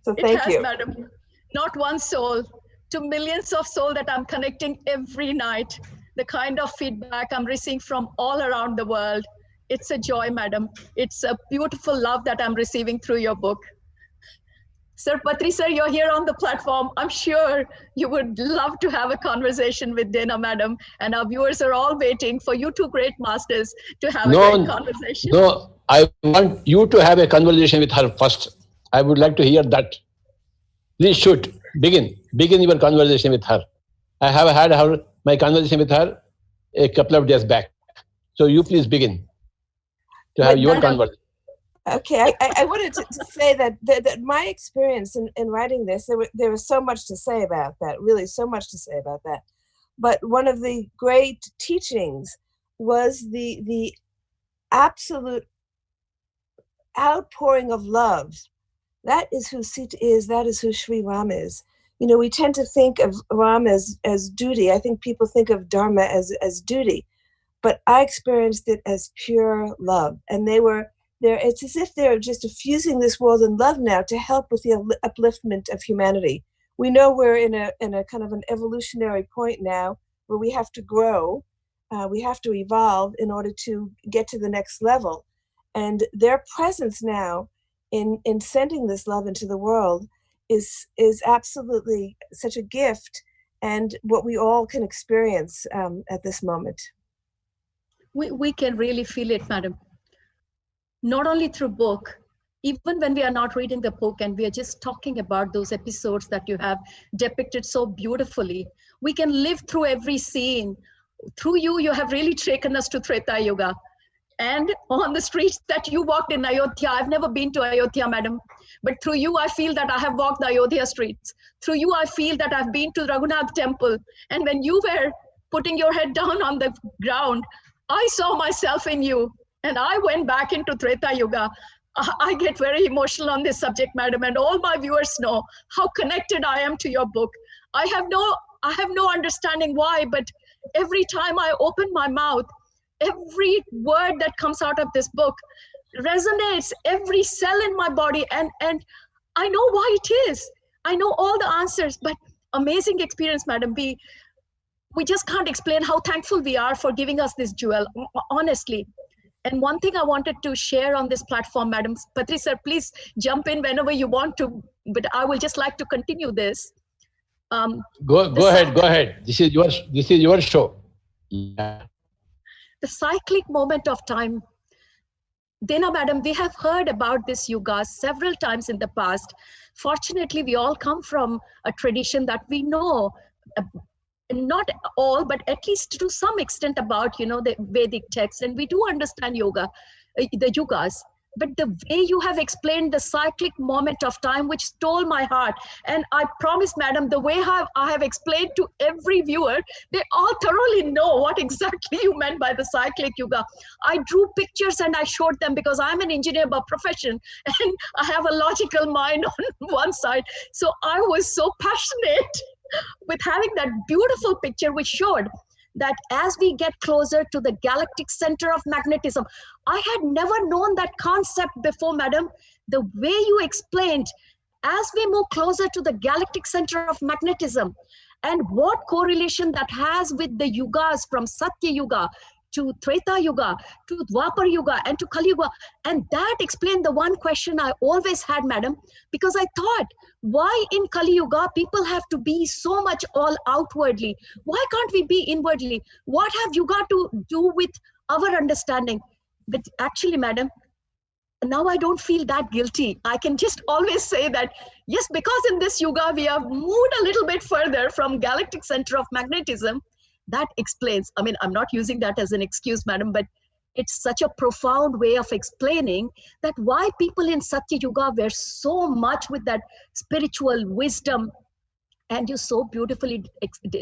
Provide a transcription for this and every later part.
So thank you. Madam. Not one soul, to millions of souls that I'm connecting every night. The kind of feedback I'm receiving from all around the world. It's a joy, madam. It's a beautiful love that I'm receiving through your book. Sir Patri, sir, you're here on the platform. I'm sure you would love to have a conversation with Dena, madam. And our viewers are all waiting for you two great masters to have a great conversation. No, I want you to have a conversation with her first. I would like to hear that. Please shoot. Begin your conversation with her. I have had my conversation with her a couple of days back. So you please begin to have your conversation. Okay, I wanted to say that my experience in writing this, there was so much to say about that, really so much to say about that. But one of the great teachings was the absolute outpouring of love. That is who Sita is, that is who Sri Ram is. You know, we tend to think of Ram as duty. I think people think of Dharma as duty. But I experienced it as pure love. And it's as if they're just diffusing this world in love now to help with the upliftment of humanity. We know we're in a kind of an evolutionary point now where we have to grow, we have to evolve in order to get to the next level. And their presence now in sending this love into the world is absolutely such a gift, and what we all can experience at this moment. We can really feel it, madam. Not only through book, even when we are not reading the book and we are just talking about those episodes that you have depicted so beautifully, we can live through every scene. Through you have really taken us to Treta Yuga. And on the streets that you walked in Ayodhya, I've never been to Ayodhya, madam, but through you, I feel that I have walked the Ayodhya streets. Through you, I feel that I've been to Raghunath temple. And when you were putting your head down on the ground, I saw myself in you. And I went back into Treta Yuga. I get very emotional on this subject, madam, and all my viewers know how connected I am to your book. I have no understanding why, but every time I open my mouth, every word that comes out of this book resonates every cell in my body, and I know why it is. I know all the answers, but amazing experience, madam. We just can't explain how thankful we are for giving us this jewel, honestly. And one thing I wanted to share on this platform, Madam Patri sir, please jump in whenever you want to, but I will just like to continue this. Go ahead. This is your show. Yeah. The cyclic moment of time. Dena, madam, we have heard about this yuga several times in the past. Fortunately, we all come from a tradition that we know, not all, but at least to some extent about, the Vedic text, and we do understand yoga, the yugas. But the way you have explained the cyclic moment of time, which stole my heart, and I promise, madam, the way I have explained to every viewer, they all thoroughly know what exactly you meant by the cyclic yuga. I drew pictures and I showed them because I'm an engineer by profession and I have a logical mind on one side. So I was so passionate with having that beautiful picture which showed that as we get closer to the galactic center of magnetism, I had never known that concept before, madam. The way you explained, as we move closer to the galactic center of magnetism, and what correlation that has with the yugas from Satya Yuga to Treta Yuga, to Dwapar Yuga, and to Kali Yuga. And that explained the one question I always had, madam, because I thought, why in Kali Yuga people have to be so much all outwardly? Why can't we be inwardly? What have Yuga to do with our understanding? But actually, madam, now I don't feel that guilty. I can just always say that, yes, because in this Yuga, we have moved a little bit further from galactic center of magnetism. That explains, I mean, I'm not using that as an excuse, madam, but it's such a profound way of explaining that why people in Satya Yuga were so much with that spiritual wisdom. And you so beautifully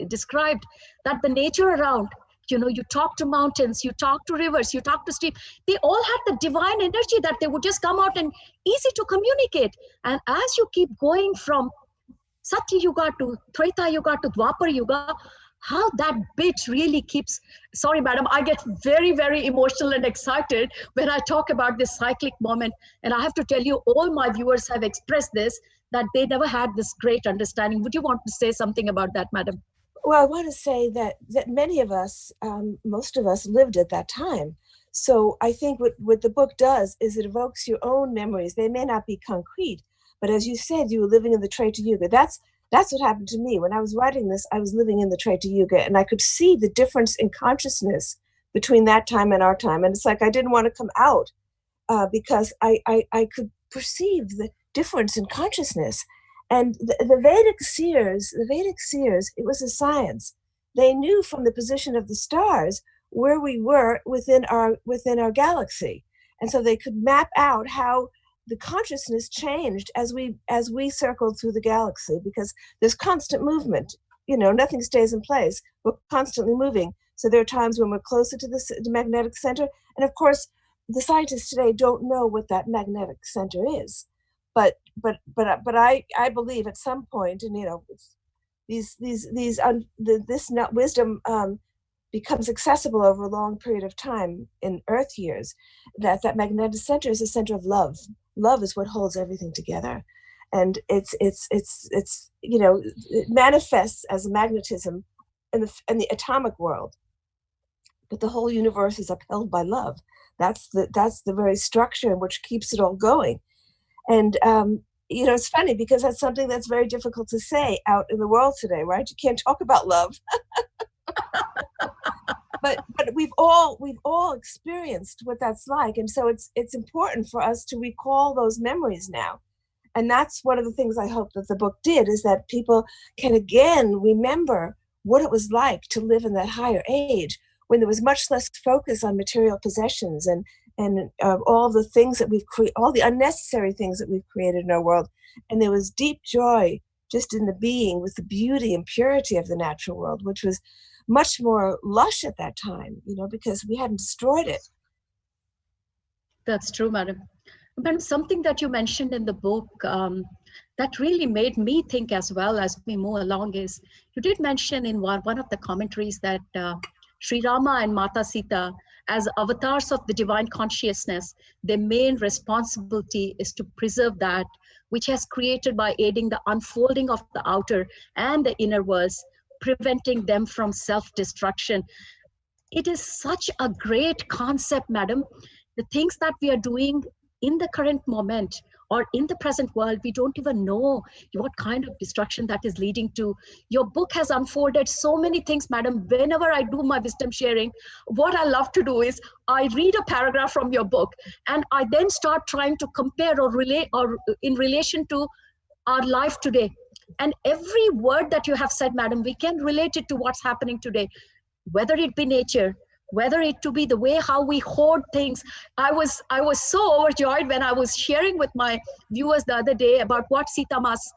described that the nature around, you talk to mountains, you talk to rivers, you talk to streams, they all had the divine energy that they would just come out and easy to communicate. And as you keep going from Satya Yuga to Treta Yuga to Dwapar Yuga, how that bit really keeps, sorry, madam, I get very, very emotional and excited when I talk about this cyclic moment. And I have to tell you, all my viewers have expressed this, that they never had this great understanding. Would you want to say something about that, madam? Well, I want to say that many of us, most of us, lived at that time. So I think what the book does is it evokes your own memories. They may not be concrete, but as you said, you were living in the Treta Yuga. That's what happened to me. When I was writing this, I was living in the Treta Yuga, and I could see the difference in consciousness between that time and our time. And it's like I didn't want to come out because I could perceive the difference in consciousness. And the Vedic seers, it was a science. They knew from the position of the stars where we were within our galaxy, and so they could map out how the consciousness changed as we circled through the galaxy, because there's constant movement. Nothing stays in place. We're constantly moving. So there are times when we're closer to the magnetic center, and of course, the scientists today don't know what that magnetic center is. But I believe at some point, and this wisdom becomes accessible over a long period of time in Earth years, that magnetic center is a center of love. Love is what holds everything together, and it manifests as a magnetism in the atomic world, but the whole universe is upheld by love. That's the very structure in which keeps it all going. And it's funny because that's something that's very difficult to say out in the world today, right? You can't talk about love. but we've all experienced what that's like, and so it's important for us to recall those memories now. And that's one of the things I hope that the book did, is that people can again remember what it was like to live in that higher age, when there was much less focus on material possessions and all the things that all the unnecessary things that we've created in our world. And there was deep joy just in the being with the beauty and purity of the natural world, which was much more lush at that time, because we hadn't destroyed it. That's true, madam. But something that you mentioned in the book that really made me think as well as we move along is, you did mention in one of the commentaries that Sri Rama and Mata Sita, as avatars of the divine consciousness, their main responsibility is to preserve that which has created by aiding the unfolding of the outer and the inner worlds, preventing them from self-destruction. It is such a great concept, madam. The things that we are doing in the current moment or in the present world, we don't even know what kind of destruction that is leading to. Your book has unfolded so many things, madam. Whenever I do my wisdom sharing, what I love to do is I read a paragraph from your book, and I then start trying to compare or relate, or in relation to our life today. And every word that you have said, madam, we can relate it to what's happening today, whether it be nature, whether it to be the way how we hoard things. I was so overjoyed when I was sharing with my viewers the other day about what Sita Ma's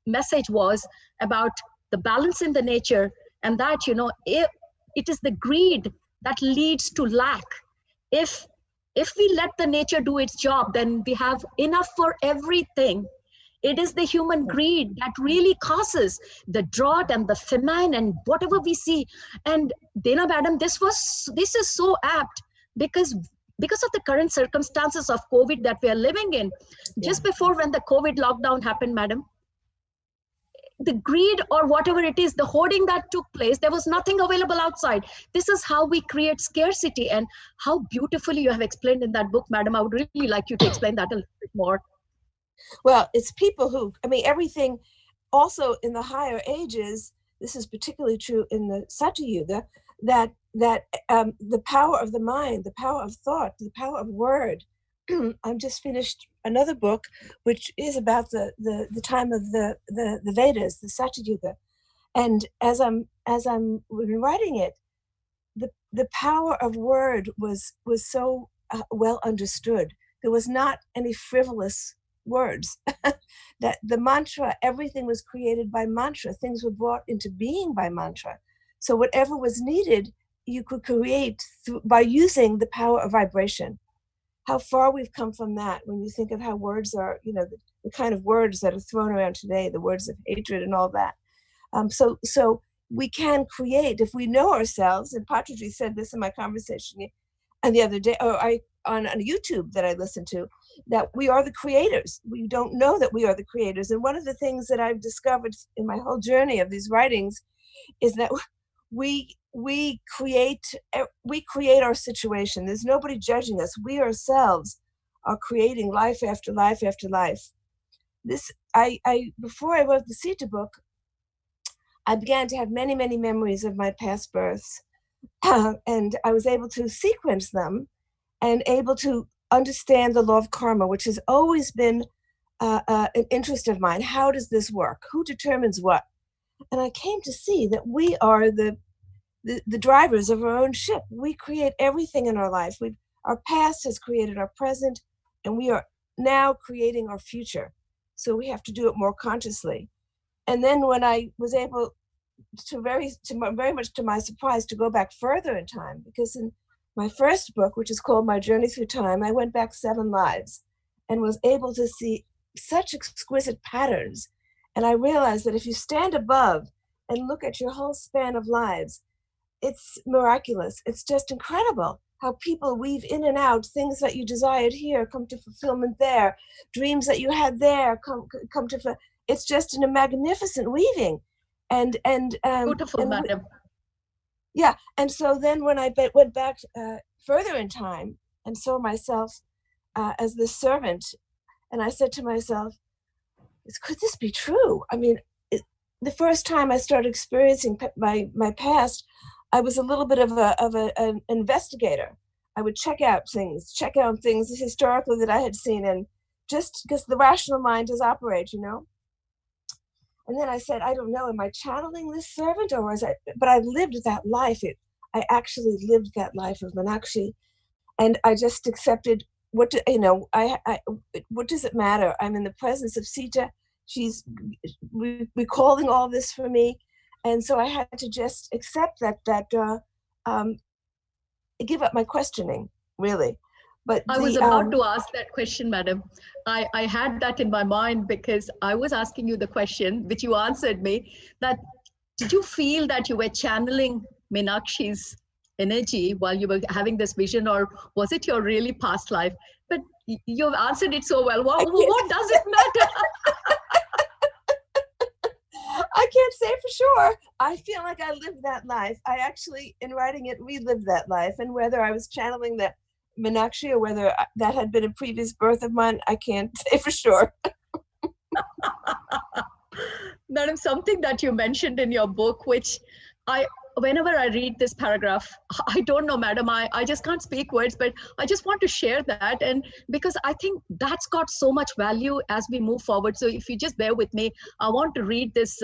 message was about the balance in the nature, and that, it is the greed that leads to lack. If we let the nature do its job, then we have enough for everything. It is the human greed that really causes the drought and the famine and whatever we see. And Dena madam, this is so apt because of the current circumstances of COVID that we are living in. Yeah. Just before when the COVID lockdown happened, madam, the greed or whatever it is, the hoarding that took place, there was nothing available outside. This is how we create scarcity, and how beautifully you have explained in that book, madam. I would really like you to explain that a little bit more. Well, it's people who, everything also in the higher ages, this is particularly true in the Satya Yuga, that the power of the mind, the power of thought, the power of word. I've just finished another book, which is about the time of the Vedas, the Satya Yuga. And as I'm writing it, the power of word was so well understood. There was not any frivolous words. That the mantra, everything was created by mantra. Things were brought into being by mantra. So whatever was needed, you could create by using the power of vibration. How far we've come from that when you think of how words are, the kind of words that are thrown around today, the words of hatred and all that. So we can create if we know ourselves. And Patriji said this in my conversation and the other day, on YouTube that I listened to, that we are the creators. We don't know that we are the creators. And one of the things that I've discovered in my whole journey of these writings is that we create our situation. There's nobody judging us. We ourselves are creating life after life after life. Before I wrote the Sita book, I began to have many, many memories of my past births, and I was able to sequence them and able to understand the law of karma, which has always been an interest of mine. How does this work? Who determines what? And I came to see that we are the drivers of our own ship. We create everything in our life. Our past has created our present, and we are now creating our future. So we have to do it more consciously. And then when I was able to very much to my surprise to go back further in time, because in my first book, which is called My Journey Through Time, I went back 7 lives and was able to see such exquisite patterns. And I realized that if you stand above and look at your whole span of lives, it's miraculous. It's just incredible how people weave in and out. Things that you desired here come to fulfillment there. Dreams that you had there come to. It's just in a magnificent weaving, and beautiful, madam. Yeah, and so then when I went back further in time and saw myself as the servant, and I said to myself, could this be true? I mean, the first time I started experiencing my past, I was a little bit of an investigator. I would check out things historically that I had seen, and just because the rational mind does operate, And then I said, I don't know, am I channeling this servant or was I? But I lived that life. I actually lived that life of Meenakshi, and I just accepted. What does it matter? I'm in the presence of Sita. She's recalling all this for me, and so I had to just accept that. Give up my questioning, really. But I was about to ask that question, madam. I had that in my mind because I was asking you the question, which you answered me, that did you feel that you were channeling Meenakshi's energy while you were having this vision, or was it your really past life? But you've answered it so well. What does it matter? I can't say for sure. I feel like I lived that life. I actually, in writing it, relived that life. And whether I was channeling that Meenakshi or whether that had been a previous birth of mine, I can't say for sure. Madam, something that you mentioned in your book, which whenever I read this paragraph, I don't know, madam, I just can't speak words, but I just want to share that. And because I think that's got so much value as we move forward. So if you just bear with me, I want to read this,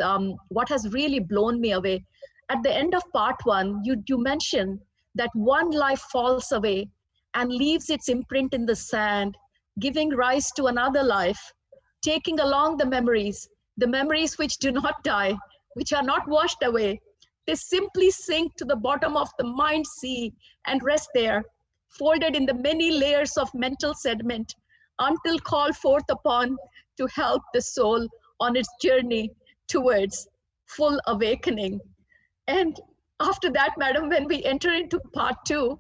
what has really blown me away. At the end of part 1, you mention that one life falls away and leaves its imprint in the sand, giving rise to another life, taking along the memories which do not die, which are not washed away. They simply sink to the bottom of the mind sea and rest there, folded in the many layers of mental sediment, until called forth upon to help the soul on its journey towards full awakening. And after that, madam, when we enter into part 2,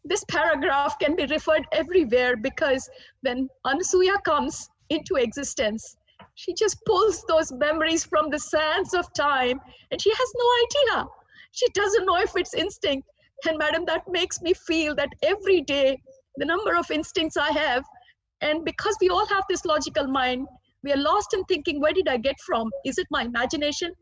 this paragraph can be referred everywhere, because when Anasuya comes into existence, she just pulls those memories from the sands of time, and she has no idea. She doesn't know if it's instinct. And madam, that makes me feel that every day, the number of instincts I have, and because we all have this logical mind, we are lost in thinking, where did I get from? Is it my imagination?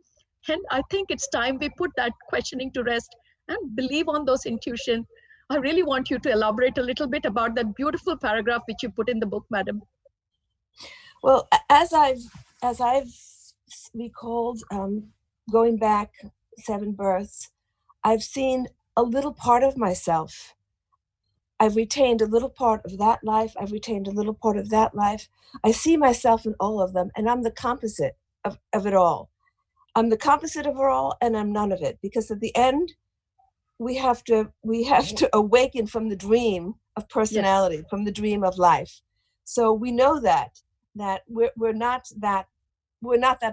And I think it's time we put that questioning to rest and believe on those intuitions. I really want you to elaborate a little bit about that beautiful paragraph which you put in the book, madam. Well, as I've recalled, going back 7 births, I've seen a little part of myself. I've retained a little part of that life. I've retained a little part of that life. I see myself in all of them, and I'm the composite of it all. I'm the composite of it all, and I'm none of it, because at the end, we have to awaken from the dream of personality, yes, from the dream of life. So we know that we're not that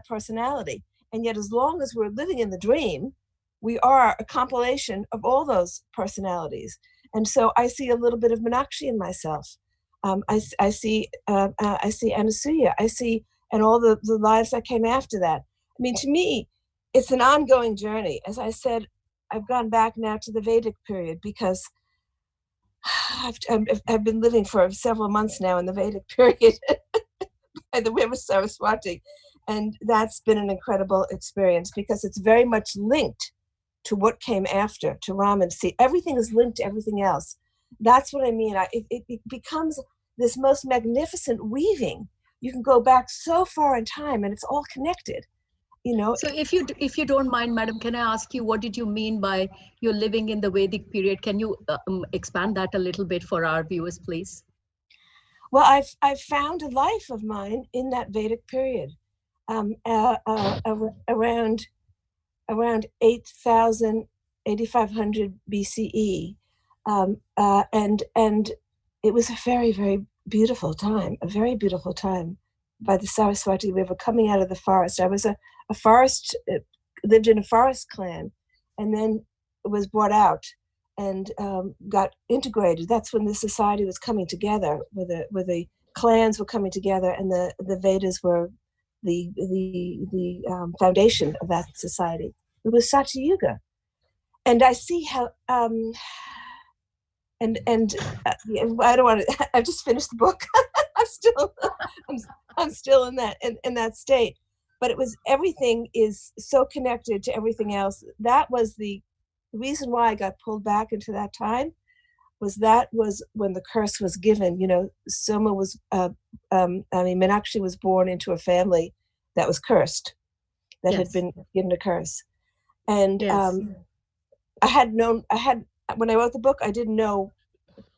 personality, and yet as long as we're living in the dream, we are a compilation of all those personalities. And so I see a little bit of Meenakshi in myself. I see Anasuya. I see, and all the lives that came after that. I mean, to me, it's an ongoing journey. As I said, I've gone back now to the Vedic period because I've been living for several months now in the Vedic period by the river Saraswati. And that's been an incredible experience because it's very much linked to what came after, to Ram and Sita. Everything is linked to everything else. That's what I mean. It becomes this most magnificent weaving. You can go back so far in time and it's all connected. You know. So if you don't mind, madam, can I ask you, what did you mean by you're living in the Vedic period? Can you expand that a little bit for our viewers, please? Well, I've found a life of mine in that Vedic period, around 8,000, 8,500 BCE, and it was a very, very beautiful time, a very beautiful time by the Saraswati River, coming out of the forest. I was a forest, lived in a forest clan, and then was brought out and got integrated. That's when the society was coming together, where the clans were coming together, and the Vedas were the foundation of that society. It was Satya Yuga, and I see how I don't want to. I've just finished the book. I'm still in that state. But it was, everything is so connected to everything else. That was the reason why I got pulled back into that time. Was when the curse was given. You know, Soma was. Meenakshi was born into a family that was cursed, that had been given a curse, and when I wrote the book, I didn't know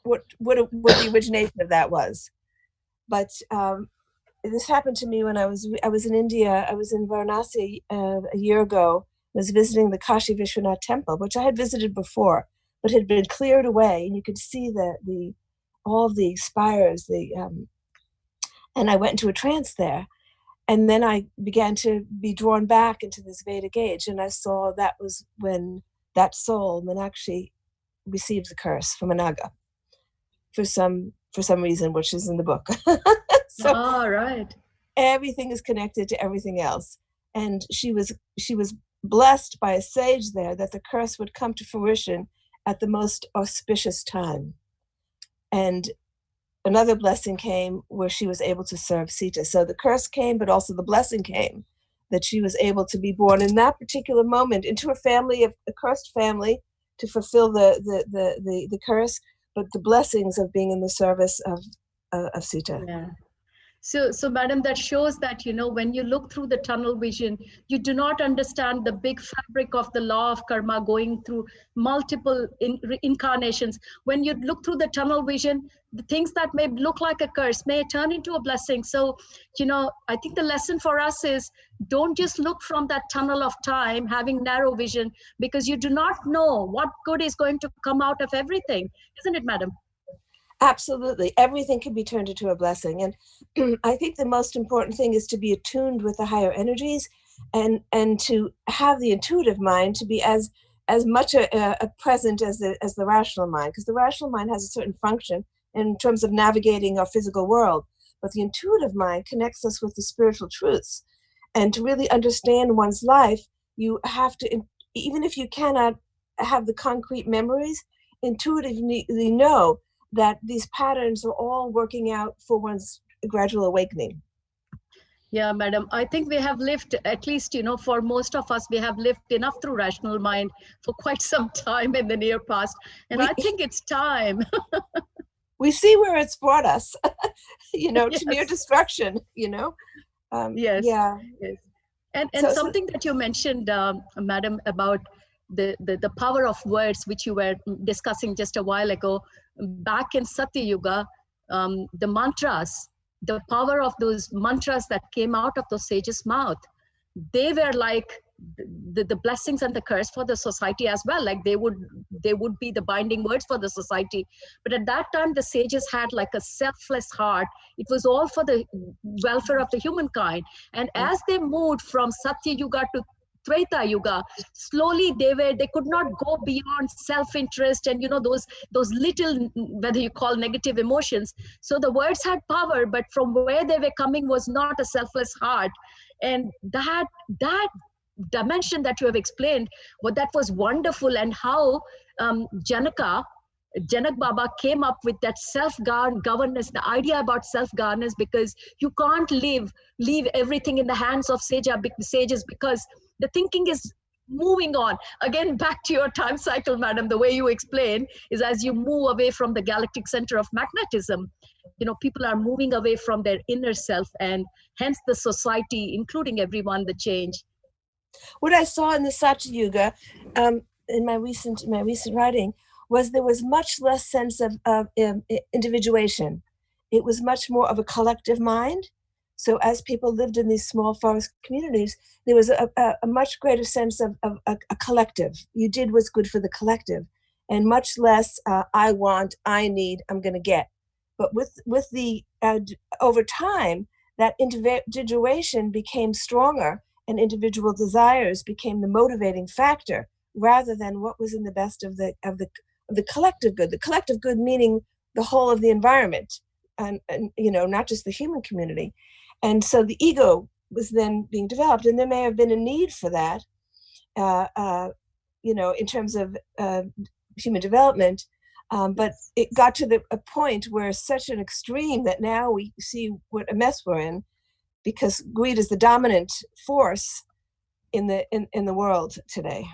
what the origination of that was, but this happened to me when I was in India. I was in Varanasi a year ago. I was visiting the Kashi Vishwanath temple, which I had visited before, but had been cleared away, and you could see all the spires. And I went into a trance there, and then I began to be drawn back into this Vedic age, and I saw that was when that soul, Meenakshi, received the curse from a Naga for some reason, which is in the book. So right. Everything is connected to everything else, and she was blessed by a sage there that the curse would come to fruition at the most auspicious time. And another blessing came where she was able to serve Sita. So the curse came, but also the blessing came that she was able to be born in that particular moment into a family, a cursed family, to fulfill the curse, but the blessings of being in the service of Sita. Yeah. So madam, that shows that, you know, when you look through the tunnel vision, you do not understand the big fabric of the law of karma going through multiple incarnations. When you look through the tunnel vision, the things that may look like a curse may turn into a blessing. So, you know, I think the lesson for us is, don't just look from that tunnel of time, having narrow vision, because you do not know what good is going to come out of everything. Isn't it, madam? Absolutely. Everything can be turned into a blessing. And I think the most important thing is to be attuned with the higher energies, and to have the intuitive mind to be as much a present as the rational mind, because the rational mind has a certain function in terms of navigating our physical world. But the intuitive mind connects us with the spiritual truths. And to really understand one's life, you have to, even if you cannot have the concrete memories, intuitively know that these patterns are all working out for one's gradual awakening. Yeah, madam, I think we have lived, at least, you know, for most of us, we have lived enough through rational mind for quite some time in the near past. And I think it's time. We see where it's brought us, you know, to near destruction, you know. Yes. Yeah. Yes. And something that you mentioned, madam, about the power of words, which you were discussing just a while ago, back in Satya Yuga, the mantras, the power of those mantras that came out of those sages' mouth, they were like the blessings and the curse for the society as well. Like they would be the binding words for the society. But at that time, the sages had like a selfless heart. It was all for the welfare of the humankind. And as they moved from Satya Yuga to Treta Yuga, slowly they could not go beyond self-interest and those little, whether you call negative emotions. So the words had power, but from where they were coming was not a selfless heart. And that dimension that you have explained, that was wonderful. And how Janak Baba came up with that self-governance, the idea about self-governance, because you can't leave everything in the hands of sages, because the thinking is moving on. Again, back to your time cycle, madam, the way you explain is as you move away from the galactic center of magnetism, people are moving away from their inner self, and hence the society, including everyone, the change. What I saw in the Satya Yuga, in my recent writing, was there was much less sense of individuation. It was much more of a collective mind. So as people lived in these small forest communities, there was a much greater sense of a collective. You did what's good for the collective, and much less I want, I need, I'm going to get. But with the over time, that individuation became stronger, and individual desires became the motivating factor, rather than what was in the best of the collective good. The collective good meaning the whole of the environment, and not just the human community. And so the ego was then being developed, and there may have been a need for that, in terms of human development. But it got to a point where such an extreme that now we see what a mess we're in, because greed is the dominant force in the world today.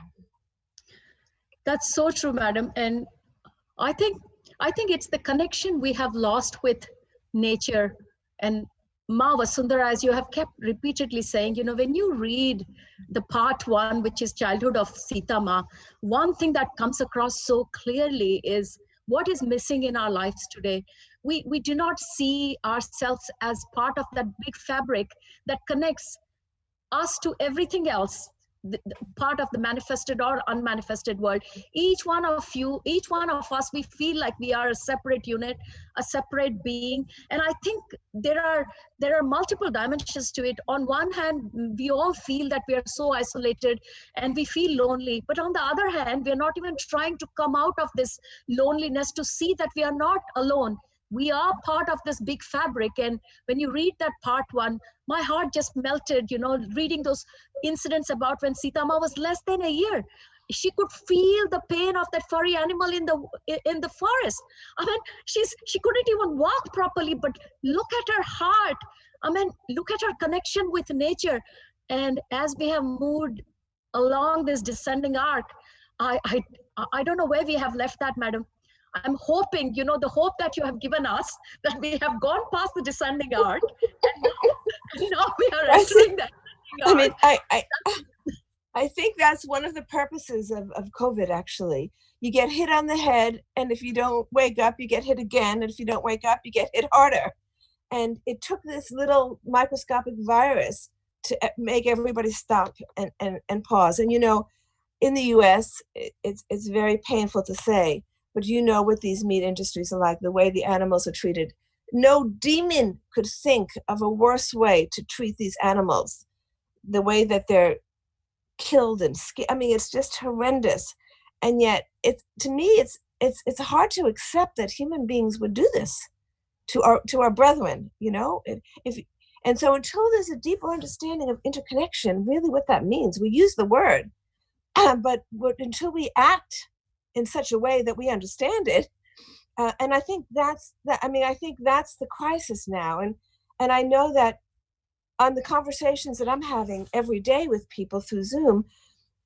That's so true, madam. And I think it's the connection we have lost with nature. And Ma Vasundhara, as you have kept repeatedly saying, when you read the part 1, which is childhood of Sita Ma, one thing that comes across so clearly is what is missing in our lives today. We do not see ourselves as part of that big fabric that connects us to everything else, the part of the manifested or unmanifested world. Each one of us, we feel like we are a separate unit, a separate being. And I think there are multiple dimensions to it. On one hand, we all feel that we are so isolated and we feel lonely. But on the other hand, we are not even trying to come out of this loneliness to see that we are not alone. We are part of this big fabric. And when you read that part 1, my heart just melted, reading those incidents about when Sita Ma was less than a year. She could feel the pain of that furry animal in the forest. I mean, she couldn't even walk properly, but look at her heart. I mean, look at her connection with nature. And as we have moved along this descending arc, I don't know where we have left that, madam. I'm hoping, the hope that you have given us, that we have gone past the descending arc, and now we are entering that descending arc. I mean, I think that's one of the purposes of COVID, actually. You get hit on the head, and if you don't wake up, you get hit again, and if you don't wake up, you get hit harder. And it took this little microscopic virus to make everybody stop and pause. And, in the US, it's very painful to say, but what these meat industries are like, the way the animals are treated. No demon could think of a worse way to treat these animals, the way that they're killed and I mean, it's just horrendous. And yet, to me, it's hard to accept that human beings would do this to our brethren, And so until there's a deeper understanding of interconnection, really what that means, we use the word, but until we act in such a way that we understand it, and I think that's the crisis now. And I know that on the conversations that I'm having every day with people through Zoom,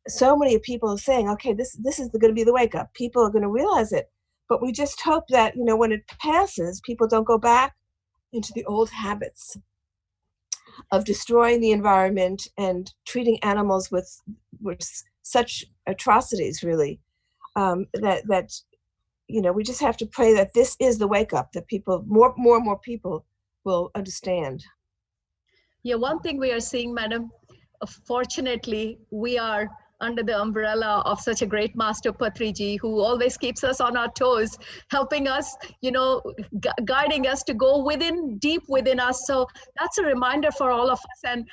so many people are saying, okay, this is going to be the wake up. People are going to realize it. But we just hope that, when it passes, people don't go back into the old habits of destroying the environment and treating animals with such atrocities, really. We just have to pray that this is the wake up, that people, more and more people will understand. Yeah, one thing we are seeing, madam, fortunately, we are under the umbrella of such a great master Patriji, who always keeps us on our toes, helping us, guiding us to go within, deep within us. So that's a reminder for all of us. And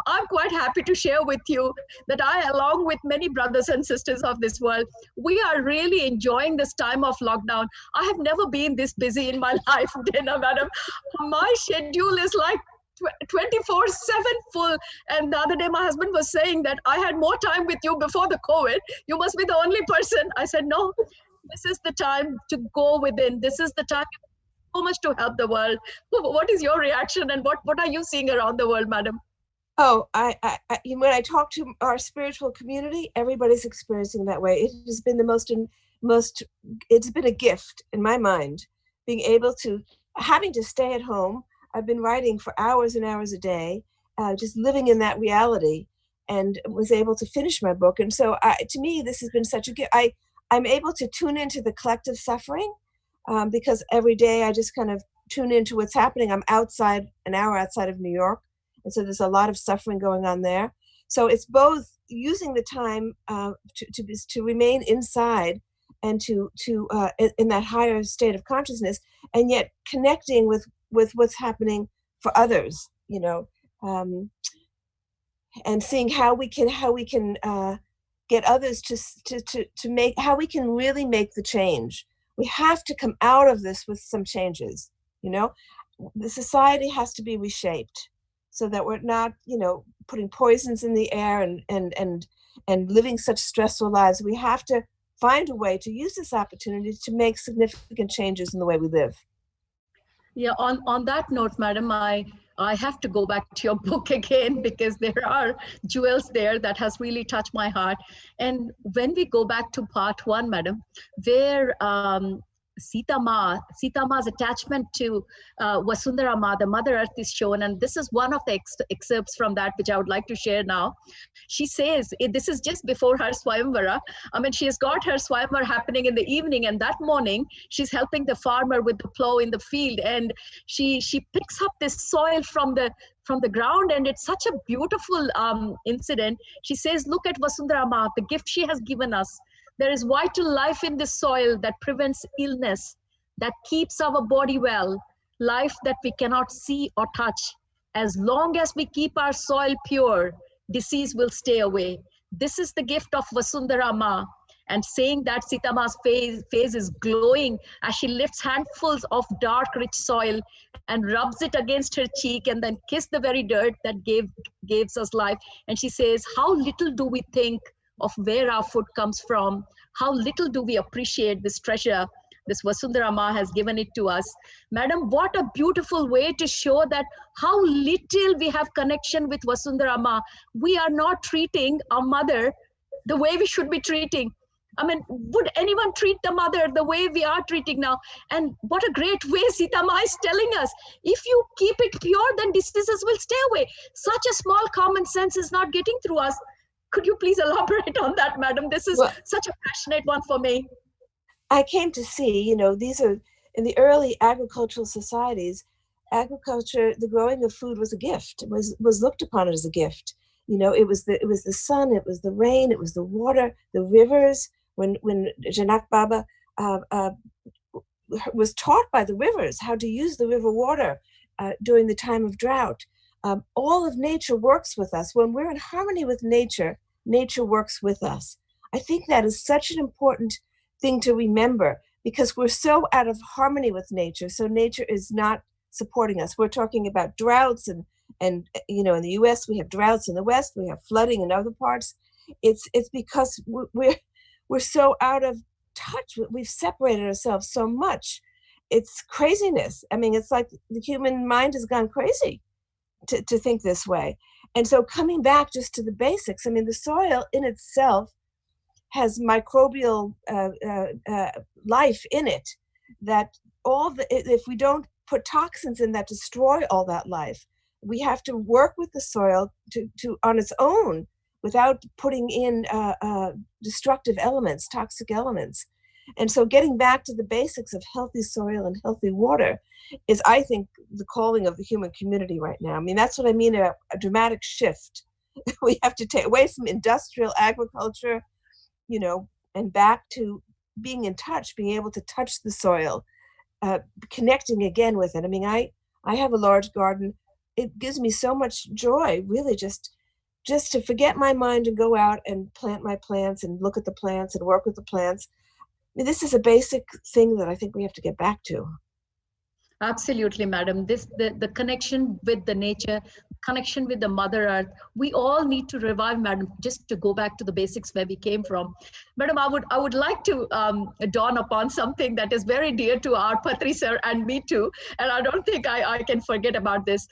I'm quite happy to share with you that I, along with many brothers and sisters of this world, we are really enjoying this time of lockdown. I have never been this busy in my life, Dena Madam. My schedule is like 24/7 full. And the other day my husband was saying that I had more time with you before the COVID. You must be the only person. I said, no, this is the time to go within. This is the time so much to help the world. What is your reaction, and what are you seeing around the world, madam? Oh, when I talk to our spiritual community, everybody's experiencing that way. It has been it's been a gift in my mind, being able to, having to stay at home. I've been writing for hours and hours a day, just living in that reality, and was able to finish my book. And so to me, this has been such a gift. I'm able to tune into the collective suffering because every day I just kind of tune into what's happening. I'm an hour outside of New York. And so there's a lot of suffering going on there. So it's both using the time to remain inside and to in that higher state of consciousness, and yet connecting with what's happening for others, and seeing how we can get others to make, how we can really make the change. We have to come out of this with some changes. The society has to be reshaped so that we're not, putting poisons in the air and living such stressful lives. We have to find a way to use this opportunity to make significant changes in the way we live. Yeah, on that note, madam, I have to go back to your book again, because there are jewels there that has really touched my heart. And when we go back to part 1, madam, where Sita Ma's attachment to Vasudharama, the Mother Earth, is shown. And this is one of the excerpts from that, which I would like to share now. She says, this is just before her Swayamvara. I mean, she has got her Swayamvara happening in the evening, and that morning she's helping the farmer with the plow in the field. And she picks up this soil from the ground, and it's such a beautiful incident. She says, look at Vasudharama, the gift she has given us. There is vital life in this soil that prevents illness, that keeps our body well, life that we cannot see or touch. As long as we keep our soil pure, disease will stay away. This is the gift of Vasudharama. And saying that, Sita Ma's face is glowing as she lifts handfuls of dark, rich soil and rubs it against her cheek, and then kiss the very dirt that gives us life. And she says, how little do we think of where our food comes from? How little do we appreciate this treasure this Vasudharama has given it to us. Madam, what a beautiful way to show that how little we have connection with Vasudharama. We are not treating our mother the way we should be treating. I mean, would anyone treat the mother the way we are treating now? And what a great way Sita Ma is telling us. If you keep it pure, then diseases will stay away. Such a small common sense is not getting through us. Could you please elaborate on that, madam? This is such a passionate one for me. I came to see, these are in the early agricultural societies, agriculture, the growing of food was a gift. It was looked upon as a gift. It was the sun, it was the rain, it was the water, the rivers. When Janak Baba was taught by the rivers how to use the river water during the time of drought. All of nature works with us. When we're in harmony with nature, nature works with us. I think that is such an important thing to remember, because we're so out of harmony with nature. So nature is not supporting us. We're talking about droughts and in the US we have droughts, in the West we have flooding in other parts. It's because we're so out of touch. We've separated ourselves so much. It's craziness. I mean, it's like the human mind has gone crazy to think this way. And so coming back just to the basics, I mean, the soil in itself has microbial life in it, that if we don't put toxins in that destroy all that life, we have to work with the soil to on its own without putting in destructive elements, toxic elements. And so getting back to the basics of healthy soil and healthy water is, I think, the calling of the human community right now. I mean, that's what I mean, a dramatic shift We have to take away from industrial agriculture, and back to being in touch, being able to touch the soil, connecting again with it. I mean, I have a large garden. It gives me so much joy, really, just to forget my mind and go out and plant my plants and look at the plants and work with the plants. I mean, this is a basic thing that I think we have to get back to. Absolutely, madam. The connection with the nature, connection with the Mother Earth, we all need to revive, madam, just to go back to the basics where we came from. Madam, I would like to dawn upon something that is very dear to our Patri sir and me too, and I don't think I can forget about this.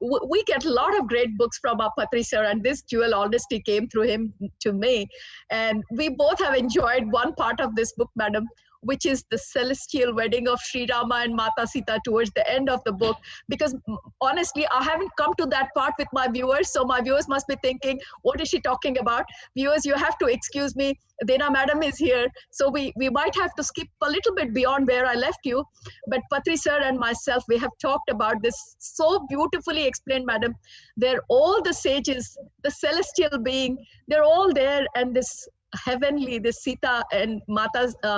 We get a lot of great books from our Patri sir, and this Jewel Honesty came through him to me, and we both have enjoyed one part of this book, madam, which is the celestial wedding of Sri Rama and Mata Sita towards the end of the book. Because honestly, I haven't come to that part with my viewers, so my viewers must be thinking, what is she talking about? Viewers, you have to excuse me. Dena Madam is here, so we might have to skip a little bit beyond where I left you. But Patri sir and myself, we have talked about this so beautifully explained, madam. They're all the sages, the celestial being, they're all there, and this heavenly, this Sita and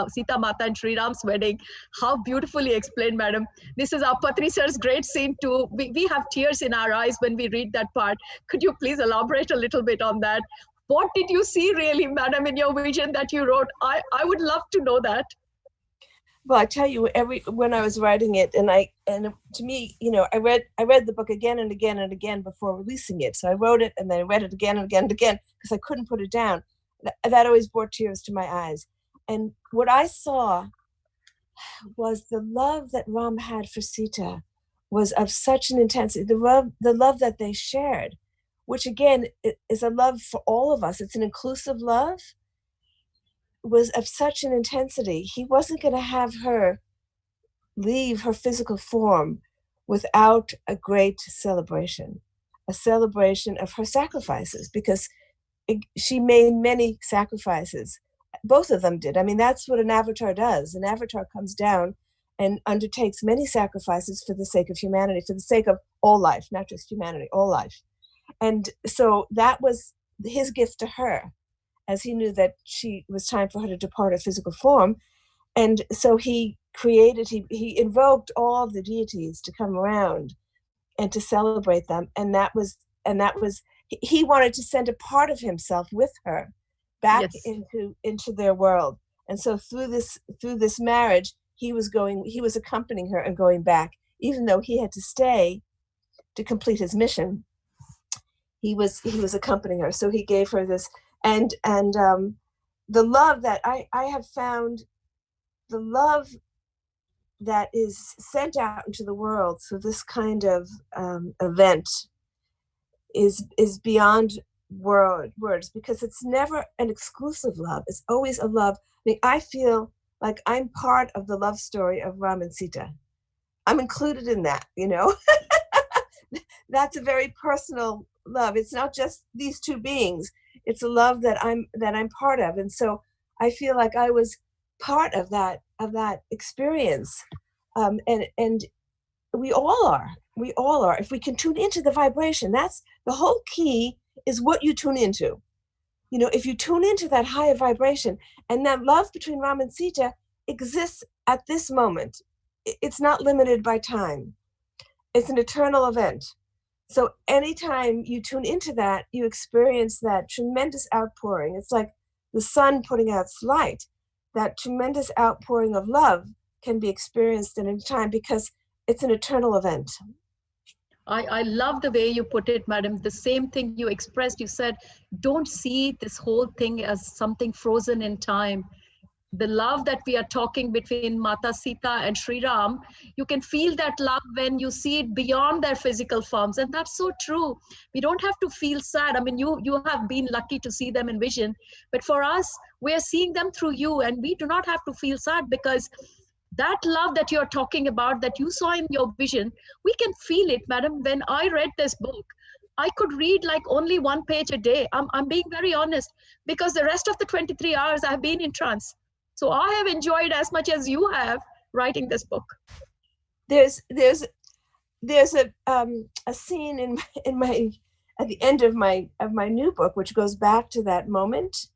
Sita Mata and Sri Ram's wedding. How beautifully explained, madam. This is our Patri sir's great scene too. We have tears in our eyes when we read that part. Could you please elaborate a little bit on that? What did you see really, madam, in your vision that you wrote? I would love to know that. Well, I tell you, when I was writing it, and to me, I read the book again and again and again before releasing it. So I wrote it and then I read it again and again and again because I couldn't put it down. That always brought tears to my eyes. And what I saw was the love that Ram had for Sita was of such an intensity, the love that they shared, which again is a love for all of us. It's an inclusive love, was of such an intensity. He wasn't going to have her leave her physical form without a great celebration, a celebration of her sacrifices, because she made many sacrifices. Both of them did. I mean, that's what an avatar does. An avatar comes down and undertakes many sacrifices for the sake of humanity, for the sake of all life, not just humanity, all life. And so that was his gift to her, as he knew that it was time for her to depart her physical form. And so he invoked all the deities to come around and to celebrate them. And that was he wanted to send a part of himself with her back into their world. And so through this marriage, he was accompanying her and going back, even though he had to stay to complete his mission. He was accompanying her. So he gave her this, and the love that I have found, the love that is sent out into the world through this kind of event is beyond words, because it's never an exclusive love. It's always a love. I mean, I feel like I'm part of the love story of Ram and Sita. I'm included in that, That's a very personal love. It's not just these two beings. It's a love that I'm part of. And so I feel like I was part of that experience. And we all are. We all are. If we can tune into the vibration, that's the whole key, is what you tune into. If you tune into that higher vibration, and that love between Ram and Sita exists at this moment. It's not limited by time. It's an eternal event. So anytime you tune into that, you experience that tremendous outpouring. It's like the sun putting out its light. That tremendous outpouring of love can be experienced at any time because it's an eternal event. I love the way you put it, madam. The same thing you expressed. You said, don't see this whole thing as something frozen in time. The love that we are talking between Mata Sita and Sri Ram, you can feel that love when you see it beyond their physical forms. And that's so true. We don't have to feel sad. I mean, you have been lucky to see them in vision. But for us, we are seeing them through you. And we do not have to feel sad, because that love that you're talking about, that you saw in your vision, we can feel it, madam. When I read this book, I could read like only one page a day. I'm being very honest, because the rest of the 23 hours I've been in trance. So I have enjoyed as much as you have writing this book. There's a scene in my at the end of my new book, which goes back to that moment,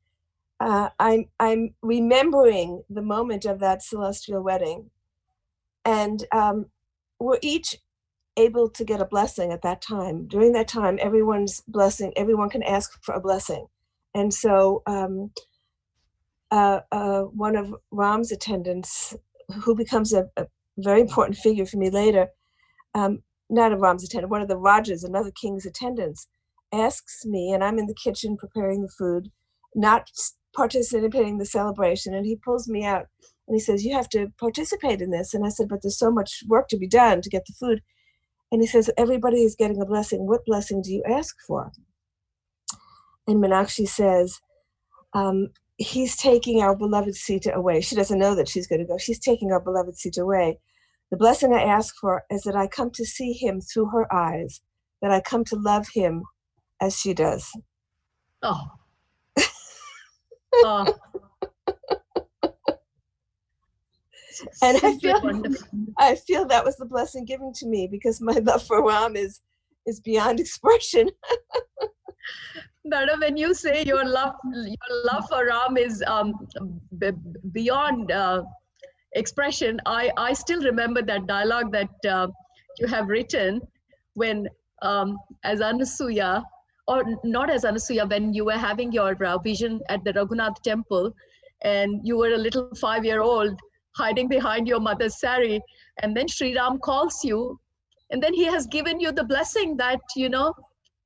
I'm remembering the moment of that celestial wedding, and we're each able to get a blessing at that time. During that time, everyone's blessing. Everyone can ask for a blessing, and so one of Ram's attendants, who becomes a very important figure for me later, not a Ram's attendant, one of the Rajas, another king's attendants, asks me, and I'm in the kitchen preparing the food, not participating in the celebration, and he pulls me out and he says, "You have to participate in this." And I said, "But there's so much work to be done to get the food." And he says, "Everybody is getting a blessing. What blessing do you ask for?" And Meenakshi says, "He's taking our beloved Sita away." She doesn't know that she's going to go. She's taking our beloved Sita away. The blessing I ask for is that I come to see him through her eyes, that I come to love him as she does. Oh. Oh. And I feel that was the blessing given to me, because my love for Ram is beyond expression. Dada, when you say your love for Ram is beyond expression, I still remember that dialogue that you have written when, as Anasuya, or not as Anasuya, when you were having your vision at the Raghunath temple, and you were a little 5-year-old hiding behind your mother's sari, and then Sri Ram calls you, and then he has given you the blessing that,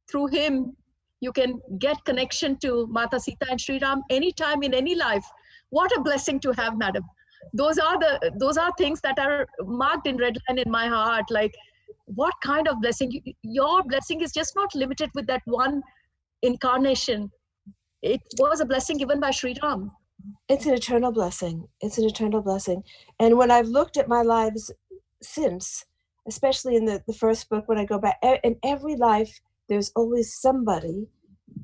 through him, you can get connection to Mata Sita and Sri Ram anytime in any life. What a blessing to have, madam. Those are things that are marked in red line in my heart. Like, what kind of blessing? Your blessing is just not limited with that one incarnation. It was a blessing given by Sri Ram. It's an eternal blessing. It's an eternal blessing. And when I've looked at my lives since, especially in the first book, when I go back, in every life, there's always somebody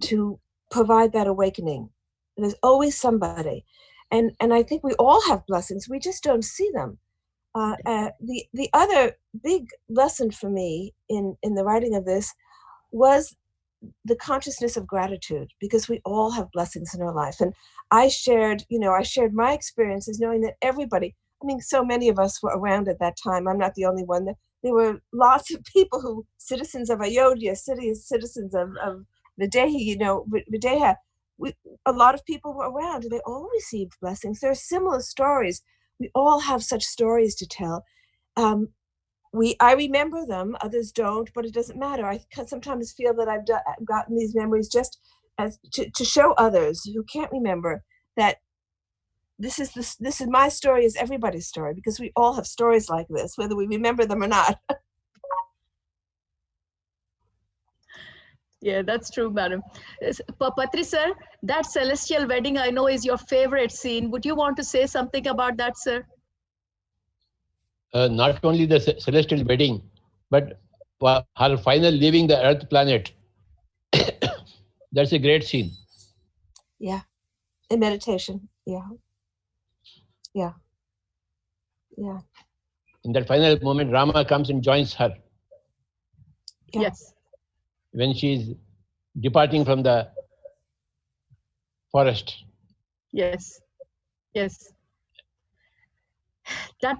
to provide that awakening. There's always somebody. And I think we all have blessings. We just don't see them. The other big lesson for me in the writing of this was the consciousness of gratitude, because we all have blessings in our life. And I shared my experiences, knowing that everybody, so many of us were around at that time. I'm not the only one. There were lots of people who, citizens of Ayodhya, citizens of Videha, Videha, a lot of people were around, and they all received blessings. There are similar stories. We all have such stories to tell. I remember them, others don't, but it doesn't matter. I sometimes feel that I've gotten these memories just as to show others who can't remember that this is my story, is everybody's story, because we all have stories like this, whether we remember them or not. Yeah, that's true, madam. Patri sir, that celestial wedding I know is your favorite scene. Would you want to say something about that, sir? Not only the celestial wedding, but her final leaving the Earth planet. That's a great scene. Yeah, in meditation. Yeah. In that final moment, Rama comes and joins her. Yeah. Yes. When she is departing from the forest. Yes. That,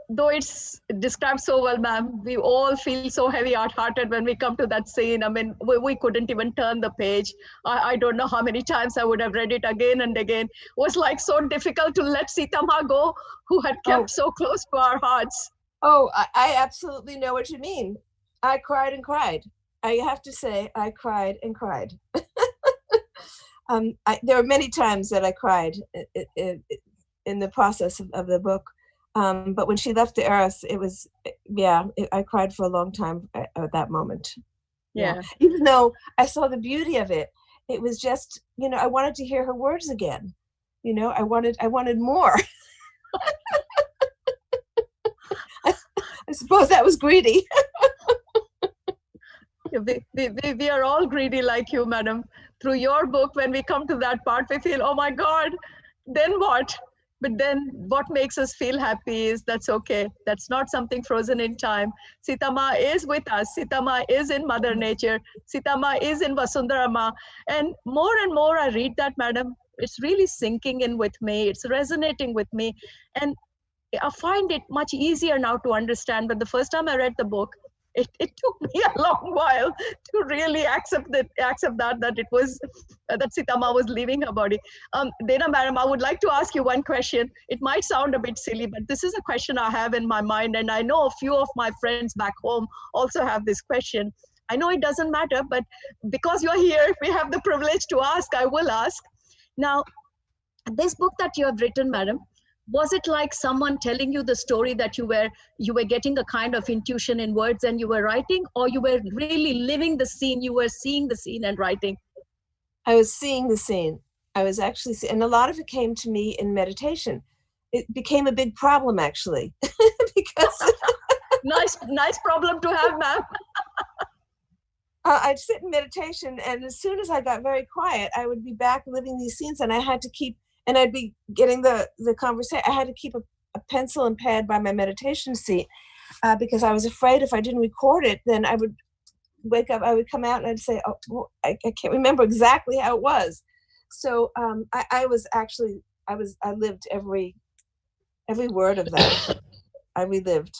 though it's described so well, ma'am, we all feel so heavy-hearted when we come to that scene. We couldn't even turn the page. I don't know how many times I would have read it again and again. It was like so difficult to let Sita Ma go, who had kept so close to our hearts. Oh, I absolutely know what you mean. I cried and cried. I have to say, I cried and cried. There were many times that I cried in the process of the book. But when she left the earth, it was, I cried for a long time at that moment. Yeah. Even though I saw the beauty of it, it was just, I wanted to hear her words again. I wanted more. I suppose that was greedy. We are all greedy like you, madam. Through your book, when we come to that part, we feel, oh my God, then what? But then what makes us feel happy is that's okay. That's not something frozen in time. Sita Ma is with us. Sita Ma is in Mother Nature. Sita Ma is in Vasudharama. And more I read that, madam, it's really sinking in with me. It's resonating with me. And I find it much easier now to understand. But the first time I read the book, it took me a long while to really accept that it was that Sita Ma was leaving her body. Dena Merriam, I would like to ask you one question. It might sound a bit silly, but this is a question I have in my mind, and I know a few of my friends back home also have this question. I know it doesn't matter, but because you're here, we have the privilege to ask. I will ask. Now, this book that you have written, madam, was it like someone telling you the story that you were getting a kind of intuition in words and you were writing, or you were really living the scene, you were seeing the scene and writing? I was seeing the scene. I was actually and a lot of it came to me in meditation. It became a big problem, actually, because nice problem to have, ma'am. I'd sit in meditation, and as soon as I got very quiet, I would be back living these scenes, and I had to keep, and I'd be getting the conversation. I had to keep a pencil and pad by my meditation seat because I was afraid if I didn't record it, then I would wake up, I would come out and I'd say, oh, well, I can't remember exactly how it was. So I lived every word of that. I relived.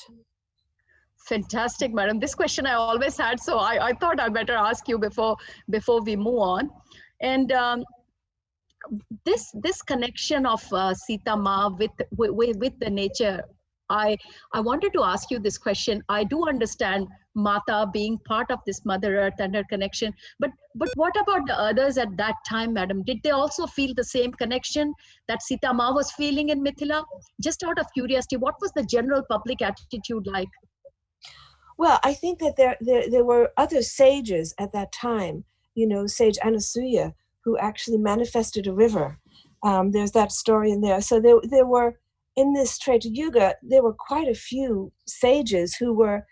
Fantastic, madam. This question I always had, so I thought I better ask you before we move on. And this connection of Sita Ma with the nature, I wanted to ask you this question. I do understand Mata being part of this Mother Earth and her connection, but what about the others at that time, madam? Did they also feel the same connection that Sita Ma was feeling in Mithila? Just out of curiosity, what was the general public attitude like? Well, I think that there were other sages at that time, Sage Anasuya, who actually manifested a river. There's that story in there. So there were, in this Treta Yuga, there were quite a few sages who were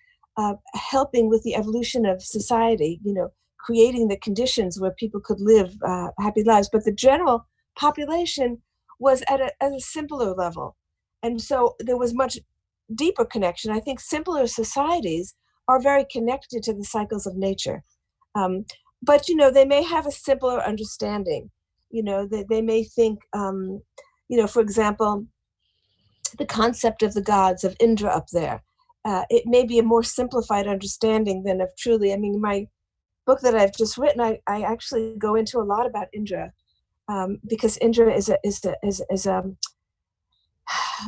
helping with the evolution of society, creating the conditions where people could live happy lives. But the general population was at a simpler level. And so there was much deeper connection. I think simpler societies are very connected to the cycles of nature. But, they may have a simpler understanding. They may think, for example, the concept of the gods of Indra up there. It may be a more simplified understanding than of truly, my book that I've just written, I actually go into a lot about Indra because Indra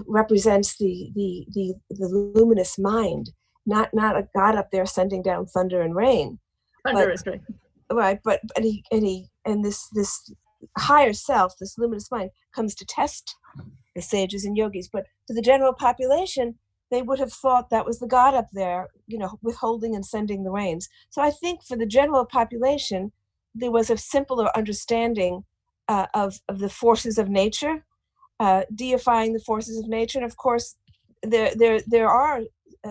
represents the luminous mind, not a god up there sending down thunder and rain. But this higher self, this luminous mind, comes to test the sages and yogis. But to the general population, they would have thought that was the god up there, withholding and sending the rains. So I think for the general population, there was a simpler understanding of the forces of nature, deifying the forces of nature. And of course, there are